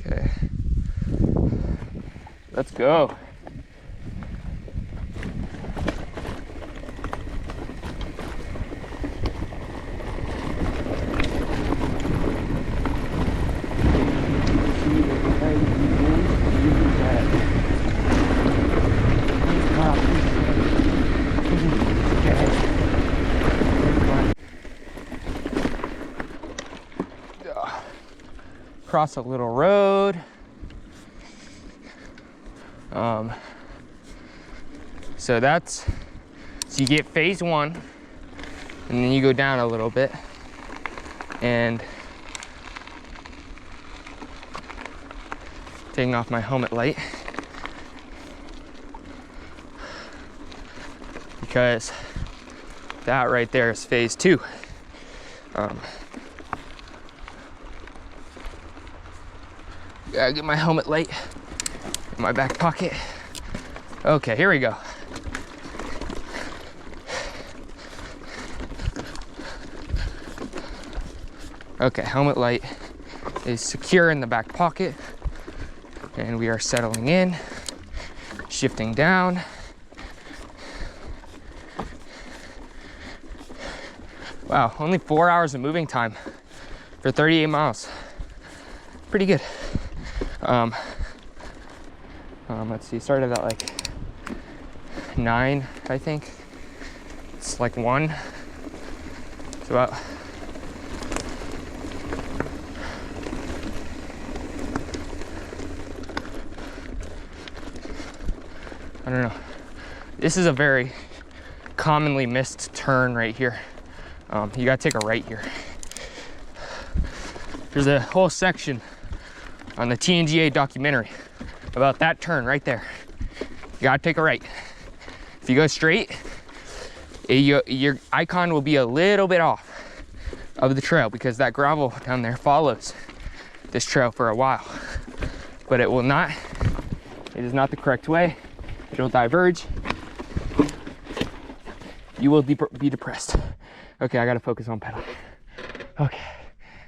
Okay, let's go. Cross a little road. So you get phase 1, and then you go down a little bit, and taking off my helmet light because that right there is phase 2. Gotta get my helmet light in my back pocket. Okay, here we go. Okay, helmet light is secure in the back pocket, and we are settling in, shifting down. Wow, only 4 hours of moving time for 38 miles. Pretty good. Let's see, started at like 9, I think. It's like 1. It's about I don't know. This is a very commonly missed turn right here. You gotta take a right here. There's a whole section on the TNGA documentary about that turn right there. You gotta take a right. If you go straight, your icon will be a little bit off of the trail because that gravel down there follows this trail for a while. But it will not, it is not the correct way. It'll diverge. You will be depressed. Okay, I gotta focus on pedaling. Okay,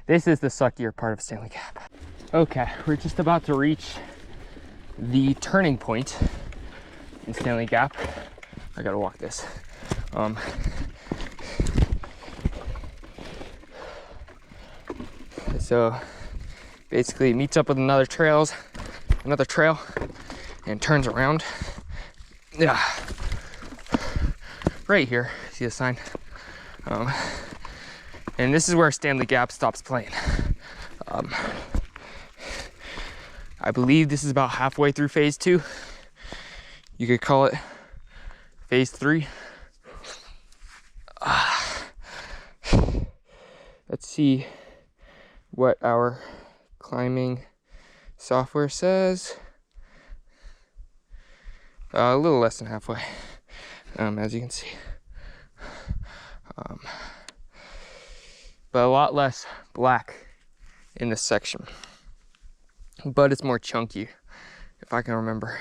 this is the suckier part of Stanley Gap. Okay, we're just about to reach the turning point in Stanley Gap. I gotta walk this. So basically it meets up with another trail and turns around. Yeah, right here, see the sign? And this is where Stanley Gap stops playing. I believe this is about halfway through phase 2. You could call it phase 3. Let's see what our climbing software says. A little less than halfway, as you can see. But a lot less black in this section. But it's more chunky, if I can remember.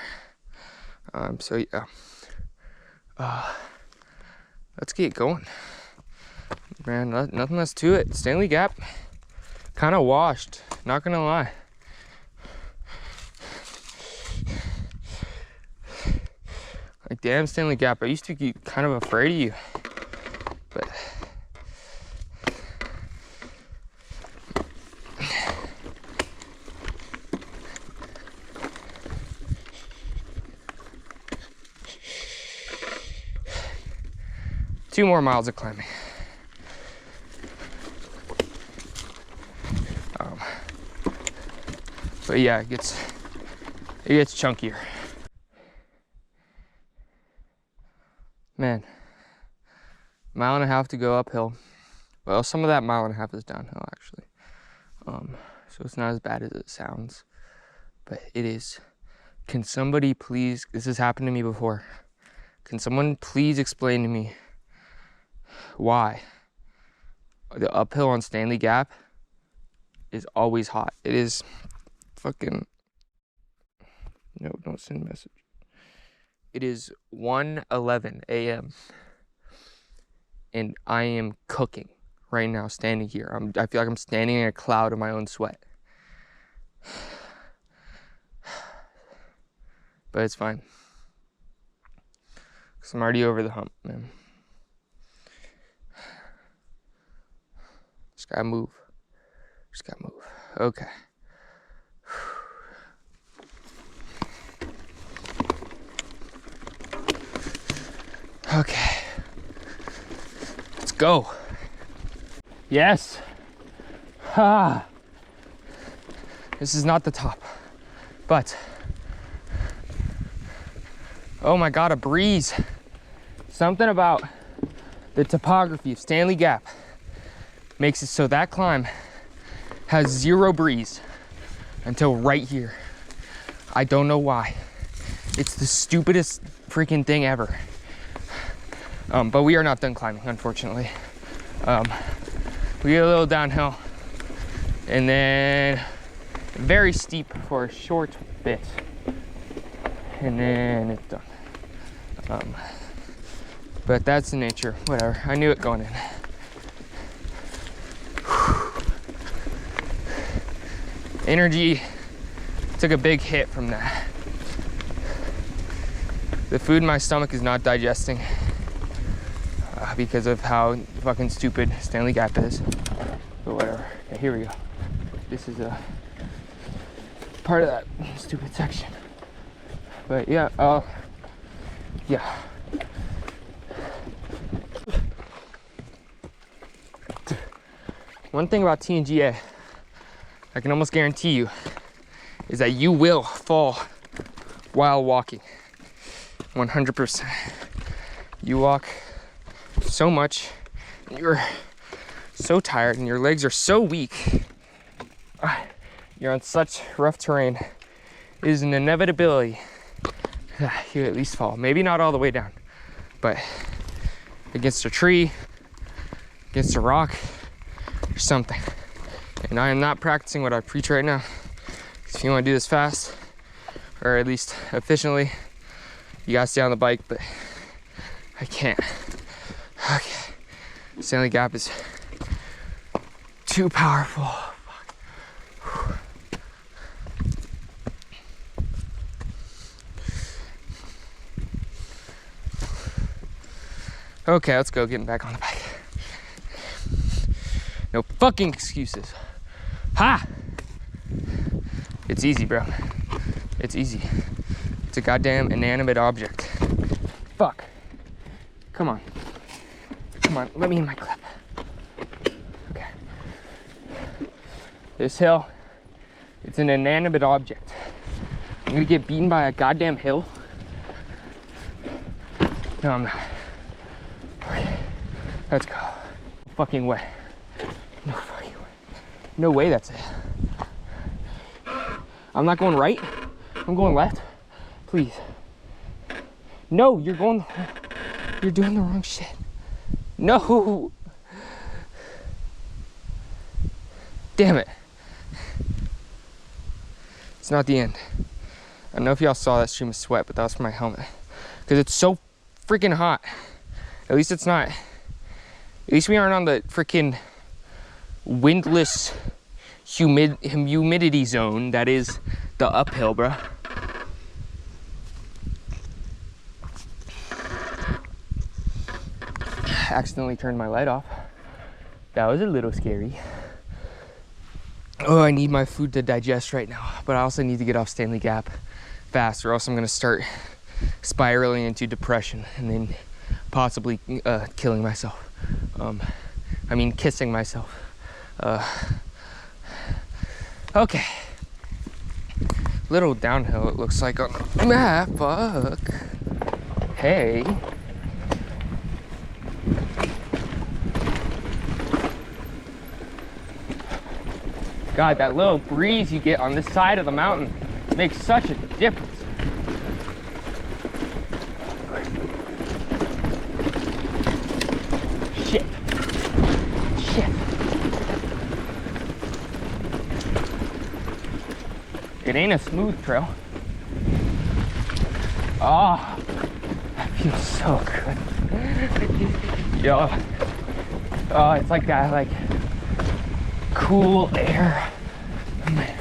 So yeah. Let's get going. Man, nothing less to it. Stanley Gap, kind of washed, not gonna lie. Like, damn, Stanley Gap, I used to be kind of afraid of you. But two more miles of climbing. But yeah, it gets chunkier. Man, 1.5 miles to go uphill. Well, some of that 1.5 miles is downhill actually. So it's not as bad as it sounds, but it is. Can somebody please, this has happened to me before. Can someone please explain to me why the uphill on Stanley Gap is always hot? It is fucking, no, don't send a message. It is 1:11 a.m. and I am cooking right now, standing here. I feel like I'm standing in a cloud of my own sweat. But it's fine, because I'm already over the hump, man. Just gotta move. Just gotta move. Okay. Okay. Let's go. Yes. This is not the top, but oh my God, a breeze. Something about the topography of Stanley Gap makes it so that climb has zero breeze until right here. I don't know why. It's the stupidest freaking thing ever. But we are not done climbing, unfortunately. We get a little downhill and then very steep for a short bit, and then it's done. But that's the nature, whatever. I knew it going in. Energy took a big hit from that. The food in my stomach is not digesting because of how fucking stupid Stanley Gap is. But whatever. Okay, here we go. This is a part of that stupid section. But yeah, yeah. One thing about TNGA, I can almost guarantee you, is that you will fall while walking. 100%. You walk so much, you're so tired, and your legs are so weak. You're on such rough terrain. It is an inevitability that you at least fall. Maybe not all the way down, but against a tree, against a rock, or something. And I am not practicing what I preach right now. If you want to do this fast, or at least efficiently, you gotta stay on the bike, but I can't. Okay, Stanley Gap is too powerful. Okay, let's go, getting back on the bike. No fucking excuses. Ha! It's easy, bro. It's easy. It's a goddamn inanimate object. Fuck. Come on. Come on, let me in my clip. Okay. This hill, it's an inanimate object. I'm gonna get beaten by a goddamn hill. No, I'm not. Okay, let's go. No fucking way. No fucking way. No way that's it. I'm not going right. I'm going left. Please. No, you're doing the wrong shit. No. Damn it. It's not the end. I don't know if y'all saw that stream of sweat, but that was from my helmet. Because it's so freaking hot. At least it's not. At least we aren't on the freaking windless humidity zone that is the uphill, bruh. Accidentally turned my light off. That was a little scary. Oh, I need my food to digest right now, but I also need to get off Stanley Gap fast, or else I'm gonna start spiraling into depression and then possibly killing myself. I mean, kissing myself. Okay. Little downhill, it looks like on the map. Fuck. Hey. God, that little breeze you get on this side of the mountain makes such a difference. Shit. Shit. It ain't a smooth trail. Oh, that feels so good. Yo. Oh, it's like that, like, cool air. Oh, man.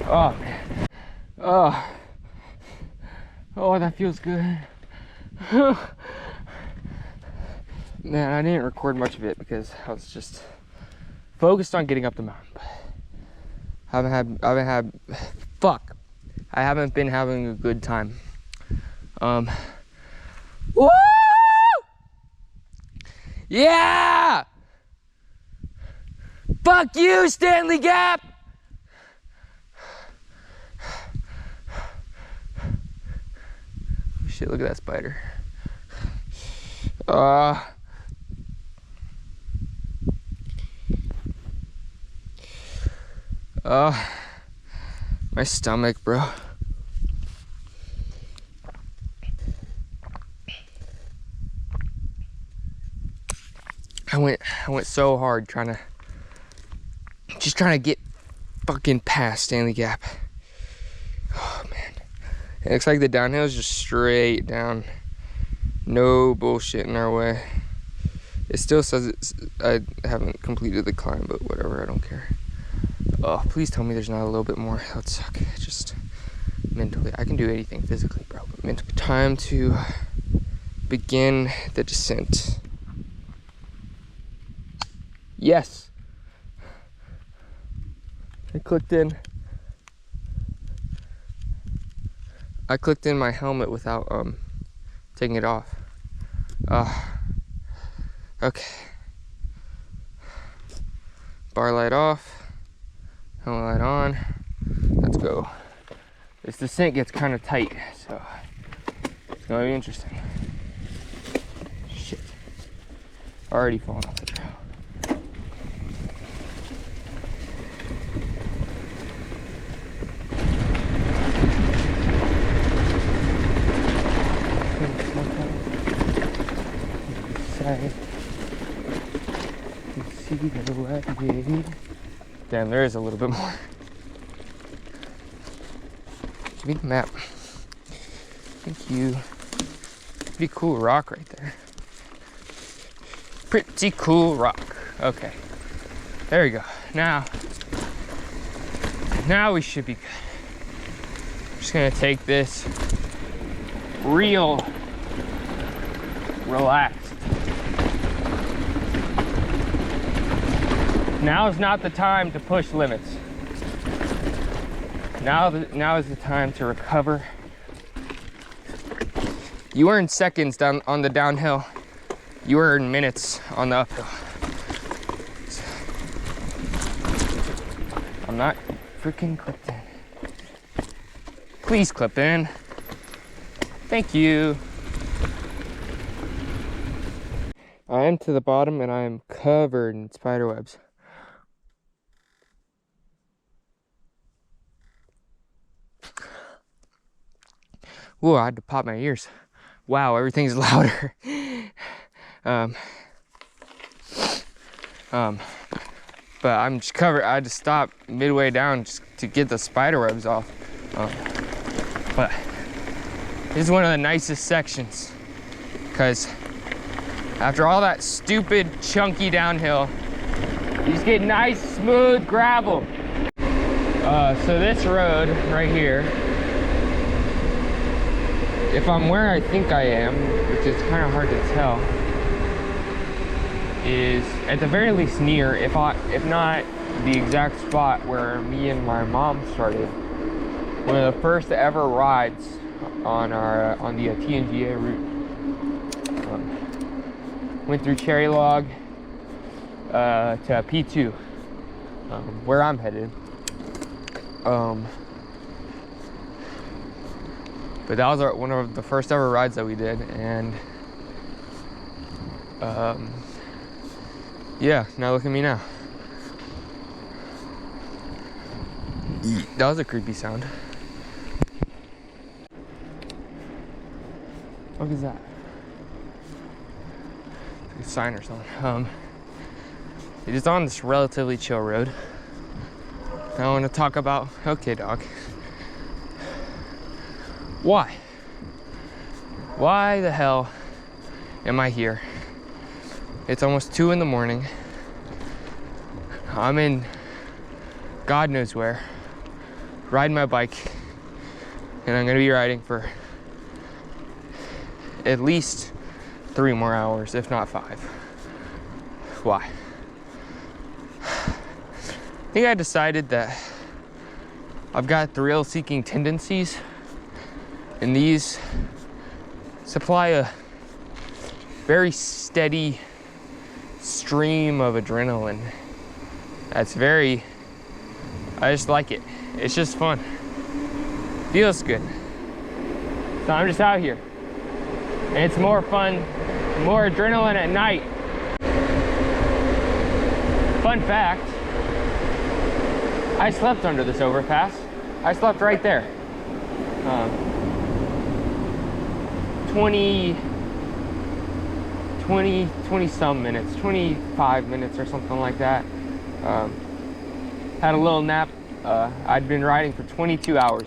Oh, man. Oh, that feels good. Man, I didn't record much of it because I was just focused on getting up the mountain. But I haven't been having a good time. Woo! Yeah! Fuck you, Stanley Gap! Shit, look at that spider. My stomach, bro. I went so hard trying to get fucking past Stanley Gap. Oh man. It looks like the downhill is just straight down. No bullshit in our way. It still says I haven't completed the climb, but whatever, I don't care. Oh, please tell me there's not a little bit more. That would suck. Just mentally. I can do anything physically, bro, but mentally. Time to begin the descent. Yes. I clicked in my helmet without taking it off. Okay. Bar light off, helmet light on. Let's go. this descent gets kind of tight, so it's gonna be interesting. Shit. Already falling off the trail. Damn, there is a little bit more. Give me the map. Thank you. Pretty cool rock right there. Pretty cool rock. Okay. There we go. Now we should be good. Just gonna take this real relaxed. Now is not the time to push limits. Now is the time to recover. You earn seconds down on the downhill. You earn minutes on the uphill. I'm not freaking clipped in. Please clip in. Thank you. I am to the bottom and I am covered in spider webs. Whoa, I had to pop my ears. Wow, everything's louder. But I'm just covered. I had to stop midway down just to get the spider webs off. But this is one of the nicest sections because after all that stupid chunky downhill, you just get nice smooth gravel. So this road right here, if I'm where I think I am, which is kind of hard to tell, is at the very least near, if not the exact spot where me and my mom started. One of the first ever rides on the TNGA route. Went through Cherry Log to P2, where I'm headed. But that was one of the first ever rides that we did, and yeah, now look at me now. That was a creepy sound. What is that? It's a sign or something. It is on this relatively chill road. I want to talk about, okay dog. Why the hell am I here? It's almost 2 in the morning. I'm in God knows where, riding my bike, and I'm gonna be riding for at least 3 more hours, if not 5. Why? I think I decided that I've got thrill-seeking tendencies, and these supply a very steady stream of adrenaline. That's I just like it. It's just fun. Feels good. So I'm just out here. And it's more fun, more adrenaline at night. Fun fact, I slept under this overpass. I slept right there. 20 some minutes, 25 minutes or something like that. Had a little nap. I'd been riding for 22 hours.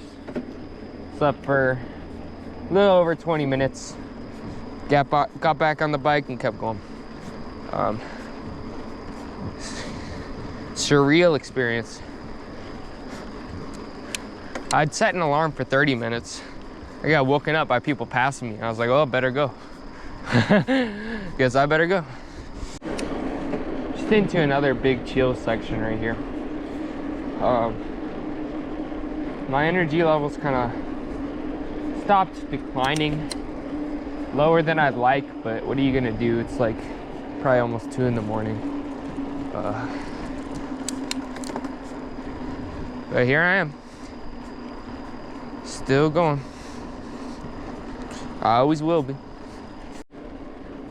Slept for a little over 20 minutes. Got back on the bike and kept going. Surreal experience. I'd set an alarm for 30 minutes. I got woken up by people passing me. I was like, oh, better go. Guess I better go. Just into another big chill section right here. My energy levels kind of stopped declining. Lower than I'd like, but what are you gonna do? It's like probably almost 2 in the morning. But here I am. Still going. I always will be.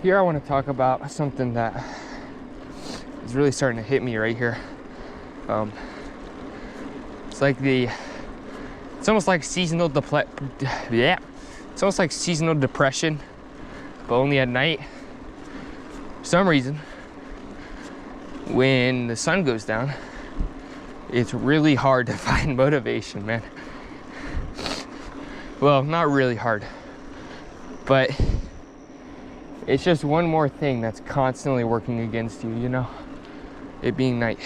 Here I want to talk about something that is really starting to hit me right here. It's like it's almost like seasonal it's almost like seasonal depression, but only at night. For some reason, when the sun goes down, it's really hard to find motivation, man. Well, not really hard, but it's just one more thing that's constantly working against you, you know, it being night.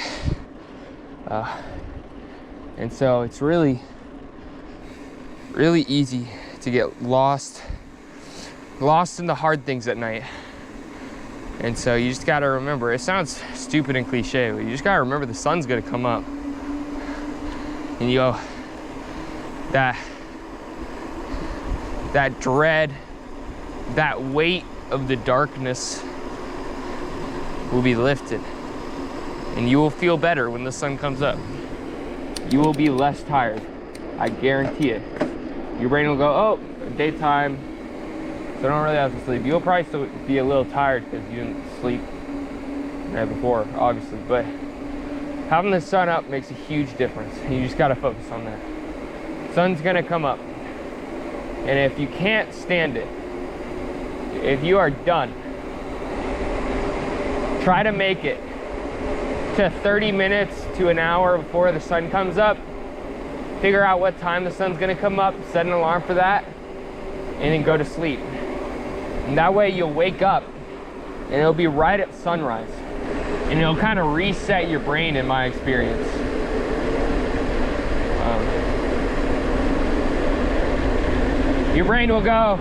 And so it's really easy to get lost in the hard things at night. And so you just gotta remember, it sounds stupid and cliche, but you just gotta remember the sun's gonna come up. And you go, that dread, that weight of the darkness will be lifted. And you will feel better when the sun comes up. You will be less tired, I guarantee it. Your brain will go, oh, daytime, so I don't really have to sleep. You'll probably still be a little tired because you didn't sleep the night before, obviously, but having the sun up makes a huge difference. You just gotta focus on that. Sun's gonna come up. And if you can't stand it, if you are done, try to make it to 30 minutes to an hour before the sun comes up. Figure out what time the sun's gonna come up, set an alarm for that, and then go to sleep. And that way you'll wake up and it'll be right at sunrise. And it'll kind of reset your brain, in my experience. Your brain will go,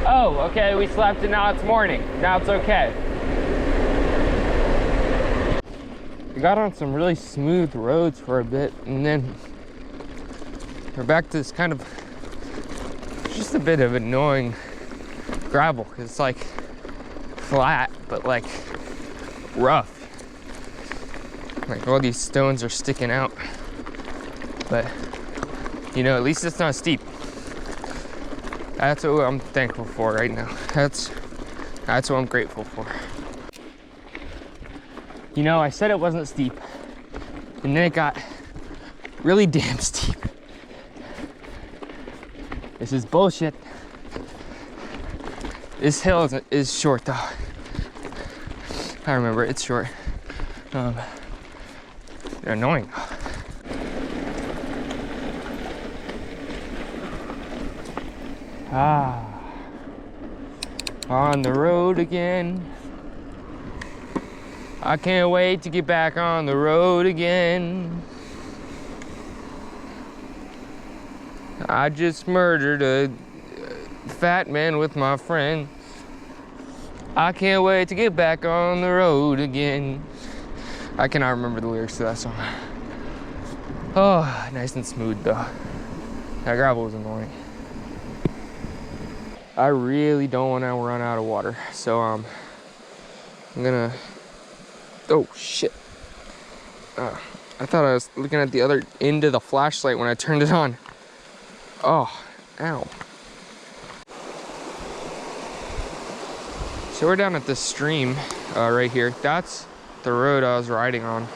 oh, okay, we slept and now it's morning. Now it's okay. We got on some really smooth roads for a bit, and then we're back to this kind of, just a bit of annoying gravel, because it's like flat, but like rough. Like all these stones are sticking out. But, you know, at least it's not steep. That's what I'm thankful for right now. That's what I'm grateful for. You know, I said it wasn't steep, and then it got really damn steep. This is bullshit. This hill is short though. I remember it's short. They're annoying. On the road again. I can't wait to get back on the road again. I just murdered a fat man with my friend. I can't wait to get back on the road again. I cannot remember the lyrics to that song. Oh, nice and smooth though. That gravel was annoying. I really don't want to run out of water, so I'm gonna. Oh shit! I thought I was looking at the other end of the flashlight when I turned it on. Oh, ow. So we're down at this stream right here. That's the road I was riding on.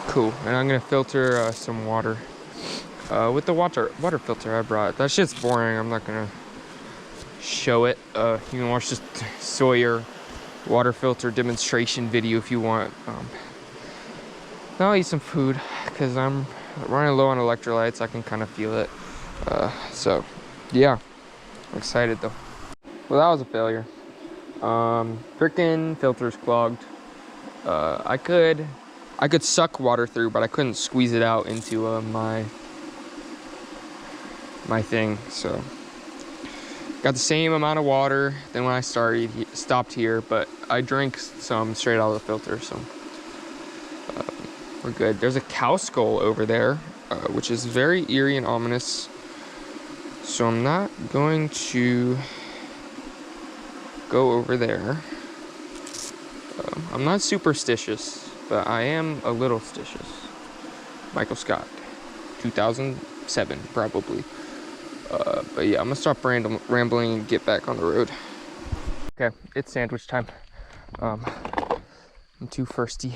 Cool, and I'm gonna filter some water with the water filter I brought. That shit's boring. I'm not gonna show it. You can watch this Sawyer water filter demonstration video if you want. I'll eat some food because I'm running low on electrolytes. I can kind of feel it. So yeah, I'm excited though. Well, that was a failure. Frickin' filter's clogged. I could suck water through, but I couldn't squeeze it out into my thing. So got the same amount of water than when I stopped here, but I drank some straight out of the filter, so we're good. There's a cow skull over there, which is very eerie and ominous. So I'm not going to go over there. I'm not superstitious, but I am a little stitious. Michael Scott, 2007 probably. But yeah, I'm gonna stop rambling and get back on the road. Okay, it's sandwich time. I'm too thirsty.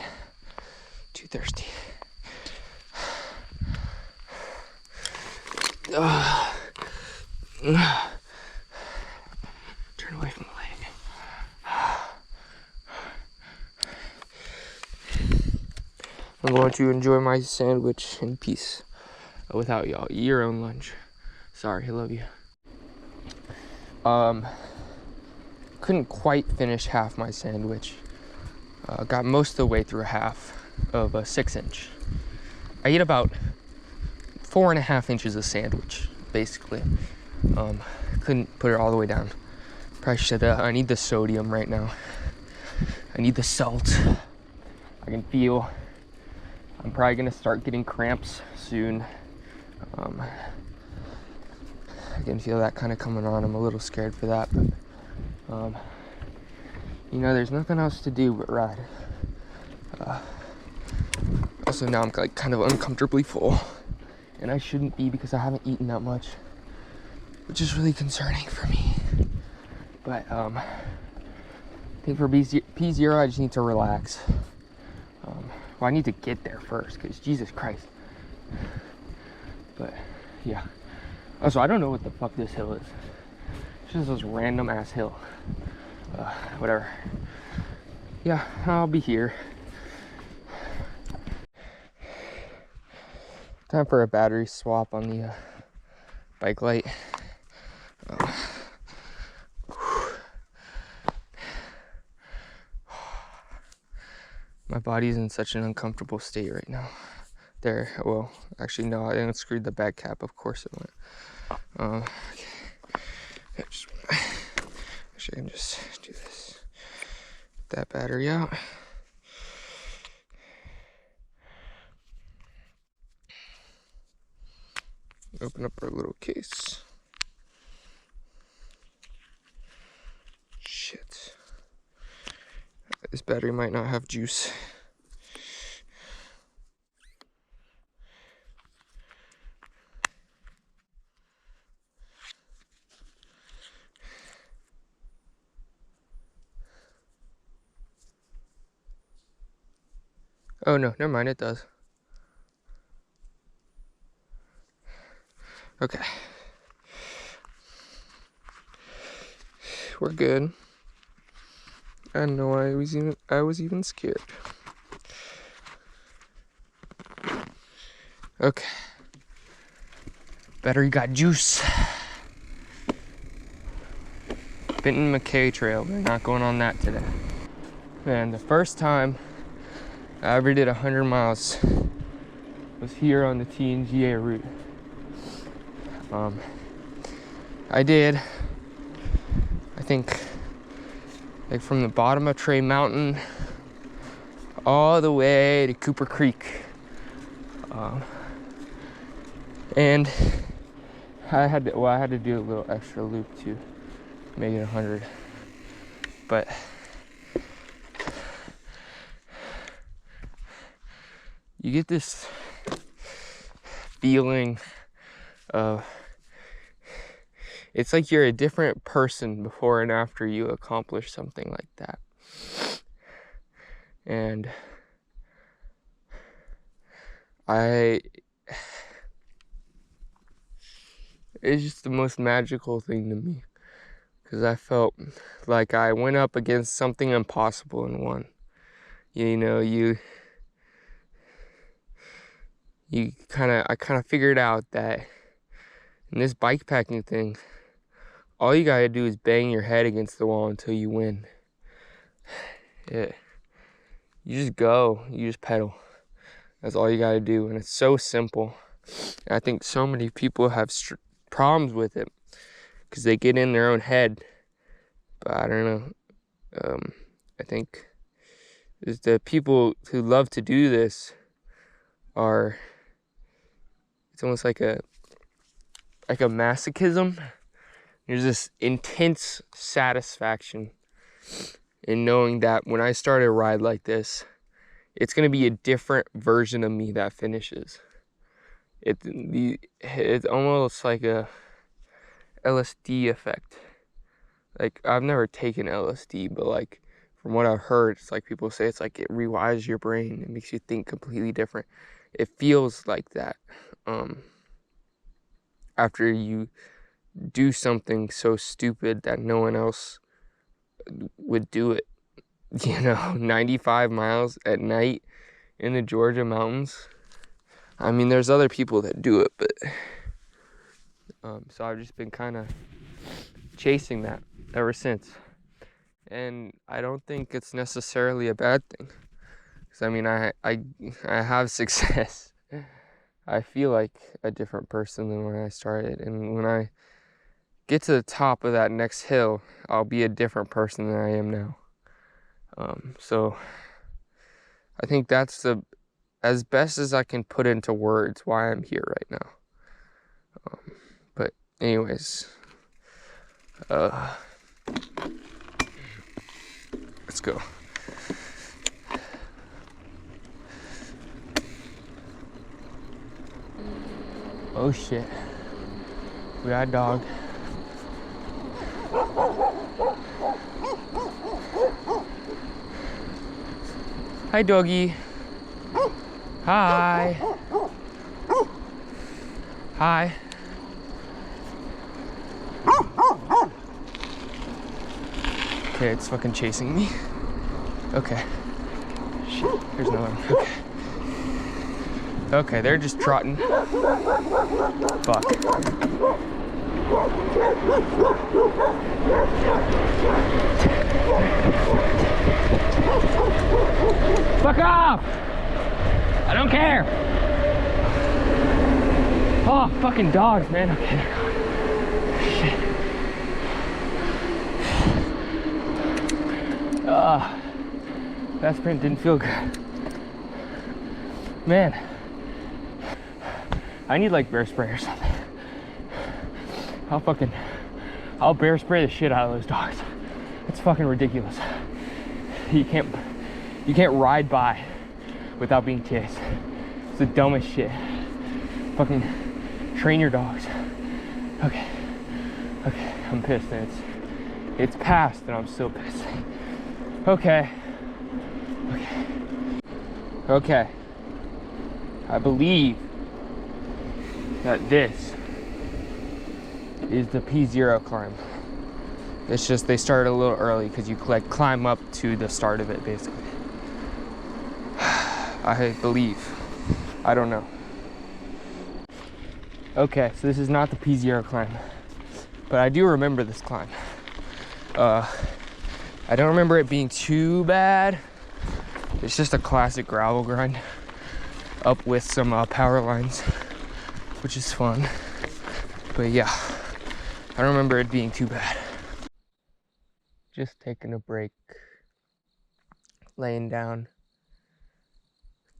Turn away from the light. I'm going to enjoy my sandwich in peace without y'all. Eat your own lunch. Sorry, I love you. Couldn't quite finish half my sandwich. Got most of the way through half of a 6-inch. I eat about 4.5 inches of sandwich, basically. Couldn't put it all the way down. Probably should. I need the sodium right now. I need the salt. I can feel. I'm probably gonna start getting cramps soon. I can feel that kind of coming on. I'm a little scared for that, but you know, there's nothing else to do but ride. Also, now I'm like kind of uncomfortably full, and I shouldn't be because I haven't eaten that much, which is really concerning for me. But I think for P0, I just need to relax. Well, I need to get there first, because Jesus Christ. But yeah. Also, I don't know what the fuck this hill is. It's just this random ass hill. Whatever. Yeah, I'll be here. Time for a battery swap on the bike light. My body's in such an uncomfortable state right now. There, well, actually no, I didn't screw the back cap. Of course it went. Okay. Actually, I can just do this. Get that battery out. Open up our little case. Shit. This battery might not have juice. Oh no, never mind, it does. Okay. We're good. I don't know why I was even scared. Okay. Battery got juice. Pinhoti Trail, we're not going on that today. Man, the first time I ever did 100 miles was here on the TNGA route. I did, I think, like from the bottom of Trey Mountain all the way to Cooper Creek. And I had to do a little extra loop to make it 100. But you get this feeling of, it's like you're a different person before and after you accomplish something like that. And it's just the most magical thing to me, because I felt like I went up against something impossible and won. You know, I kind of figured out that in this bikepacking thing, all you gotta do is bang your head against the wall until you win. You just go, you just pedal. That's all you gotta do, and it's so simple. And I think so many people have problems with it because they get in their own head. But I don't know. I think is the people who love to do this are. It's almost like a masochism. There's this intense satisfaction in knowing that when I start a ride like this, it's gonna be a different version of me that finishes. It's almost like a LSD effect. Like, I've never taken LSD, but like from what I've heard, it's like people say it's like it rewires your brain. It makes you think completely different. It feels like that after you do something so stupid that no one else would do it. 95 miles at night in the Georgia mountains. I mean, there's other people that do it, but so I've just been kind of chasing that ever since. And I don't think it's necessarily a bad thing. Because I mean, I have success. I feel like a different person than when I started. And when I get to the top of that next hill, I'll be a different person than I am now. So I think that's as best as I can put into words why I'm here right now. But anyways, let's go. Oh shit, we got a dog. Hi, doggy. Hi. Hi. Okay, it's fucking chasing me. Okay. Shit, here's another one. Okay. Okay, they're just trotting. Fuck. Fuck off! I don't care! Oh, fucking dogs, man. Okay, they're gone. Shit. That sprint didn't feel good. Man. I need like bear spray or something. I'll bear spray the shit out of those dogs. It's fucking ridiculous. You can't ride by without being chased. It's the dumbest shit. Fucking train your dogs. Okay, I'm pissed and it's past and I'm still pissed. Okay. I believe that this is the P0 climb. It's just they started a little early because you like climb up to the start of it basically. I believe. I don't know. Okay, so this is not the P0 climb, but I do remember this climb. I don't remember it being too bad. It's just a classic gravel grind up with some power lines, which is fun. But yeah, I don't remember it being too bad. Just taking a break, laying down,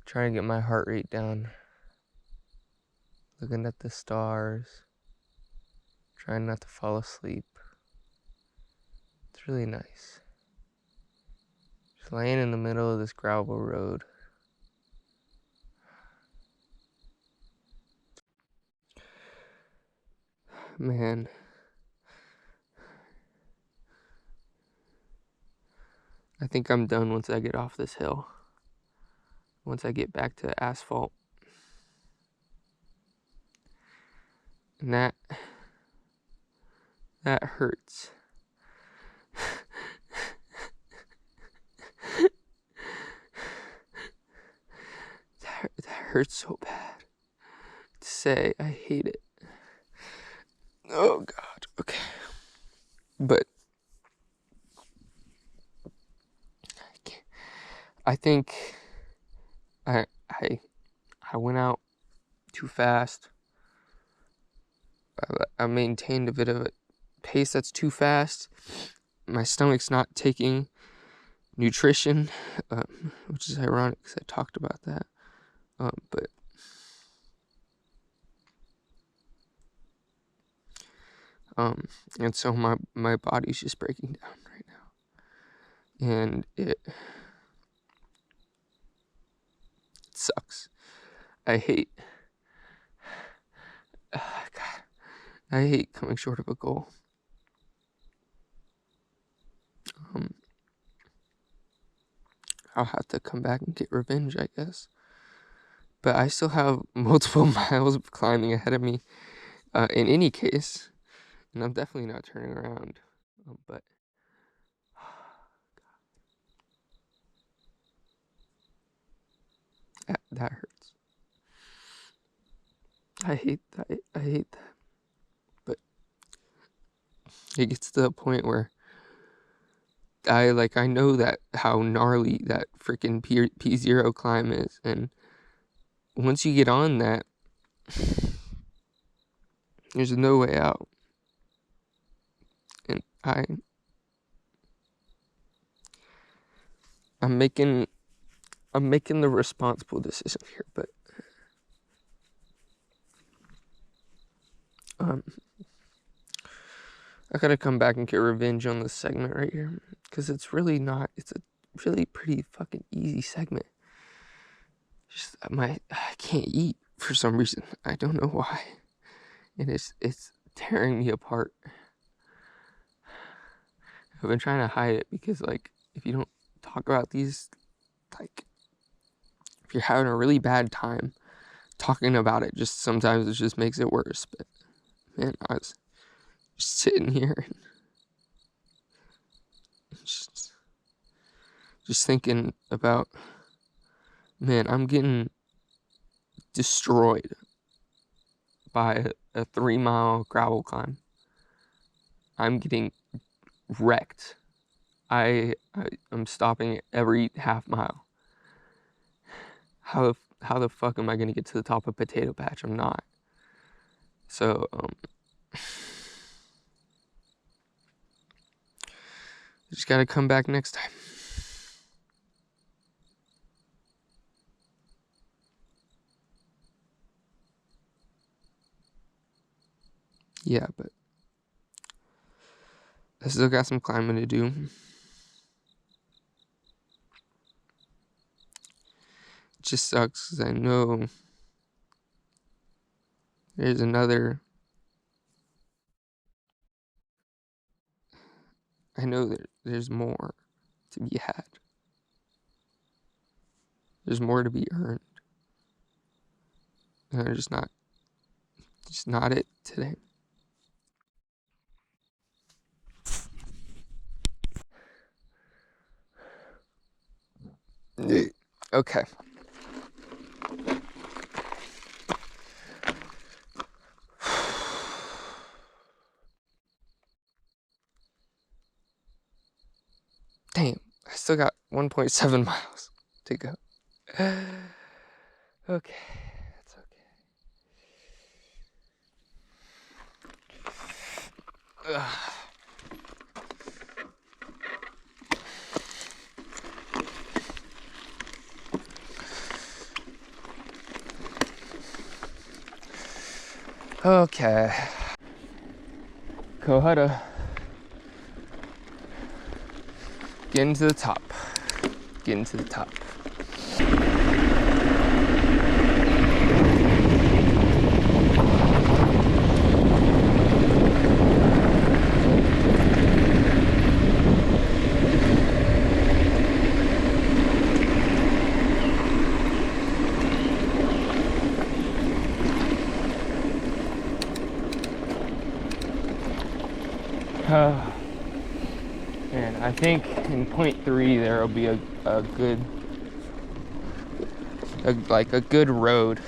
trying to get my heart rate down, looking at the stars, trying not to fall asleep. It's really nice. Just laying in the middle of this gravel road. Man. I think I'm done once I get off this hill. Once I get back to asphalt. And that hurts. that hurts so bad to say. I hate it. Oh God. Okay. But I think I went out too fast. I maintained a bit of a pace that's too fast. My stomach's not taking nutrition, which is ironic because I talked about that. And so my body's just breaking down right now, and it sucks. I hate God, I hate coming short of a goal. I'll have to come back and get revenge, I guess. But I still have multiple miles of climbing ahead of me in any case. And I'm definitely not turning around. But that hurts. I hate that. I hate that. But it gets to the point where I know that how gnarly that freaking P0 climb is, and once you get on that, there's no way out. And I'm making the responsible decision here, but I gotta come back and get revenge on this segment right here, because it's really not. It's a really pretty fucking easy segment. Just I can't eat for some reason. I don't know why, and it's tearing me apart. I've been trying to hide it because, like, if you don't talk about these, like, if you're having a really bad time, talking about it sometimes it just makes it worse. But man, I was just sitting here and just thinking about, man, I'm getting destroyed by a 3-mile gravel climb. I'm getting wrecked. I'm stopping every half mile. How the fuck am I gonna get to the top of Potato Patch? I'm not. So just gotta come back next time. Yeah, but I still got some climbing to do. It just sucks because I know there's another. I know that there's more to be had. There's more to be earned. And I'm just not it today. Okay. Damn, I still got 1.7 miles to go. Okay, that's okay. Okay. Cohutta. Getting to the top. Getting to the top. And I think in point 3 there will be a good road,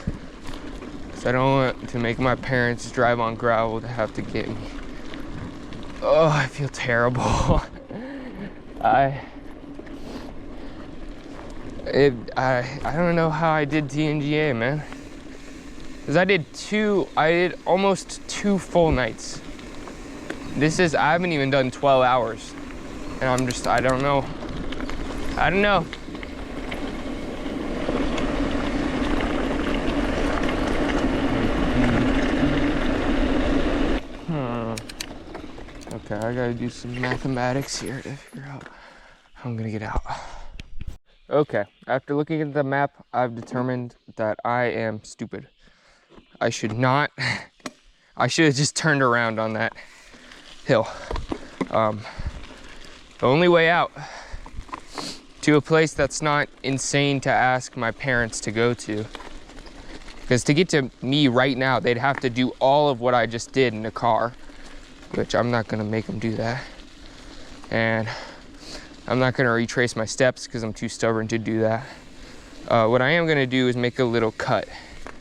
because I don't want to make my parents drive on gravel to have to get me. Oh, I feel terrible. I don't know how I did TNGA, man, because I did almost 2 full nights. I haven't even done 12 hours. And I don't know. Okay, I gotta do some mathematics here to figure out how I'm gonna get out. Okay, after looking at the map, I've determined that I am stupid. I should not I should have just turned around on that hill. The only way out to a place that's not insane to ask my parents to go to. Because to get to me right now, they'd have to do all of what I just did in the car, which I'm not gonna make them do that. And I'm not gonna retrace my steps because I'm too stubborn to do that. What I am gonna do is make a little cut.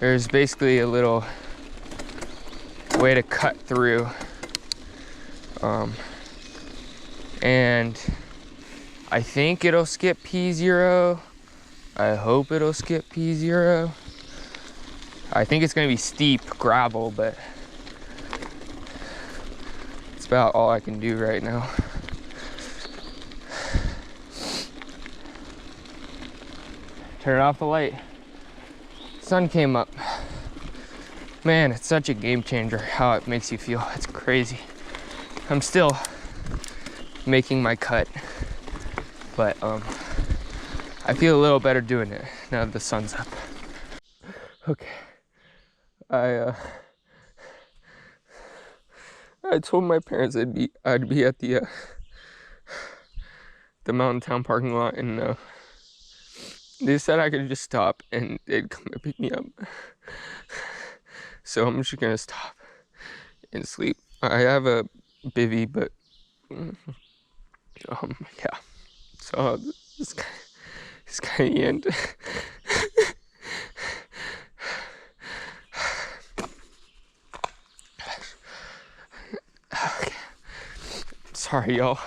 There's basically a little way to cut through. And I think it'll skip P0. I hope it'll skip P0. I think it's gonna be steep gravel, but it's about all I can do right now. Turn off the light. Sun came up. Man, it's such a game changer how it makes you feel. It's crazy. I'm still making my cut, but I feel a little better doing it now that the sun's up. Okay, I told my parents I'd be at the Mountain Town parking lot, and they said I could just stop and they'd come and pick me up. So I'm just gonna stop and sleep. I have a bivvy, but yeah. So this is kind of the end. Okay. Sorry, y'all.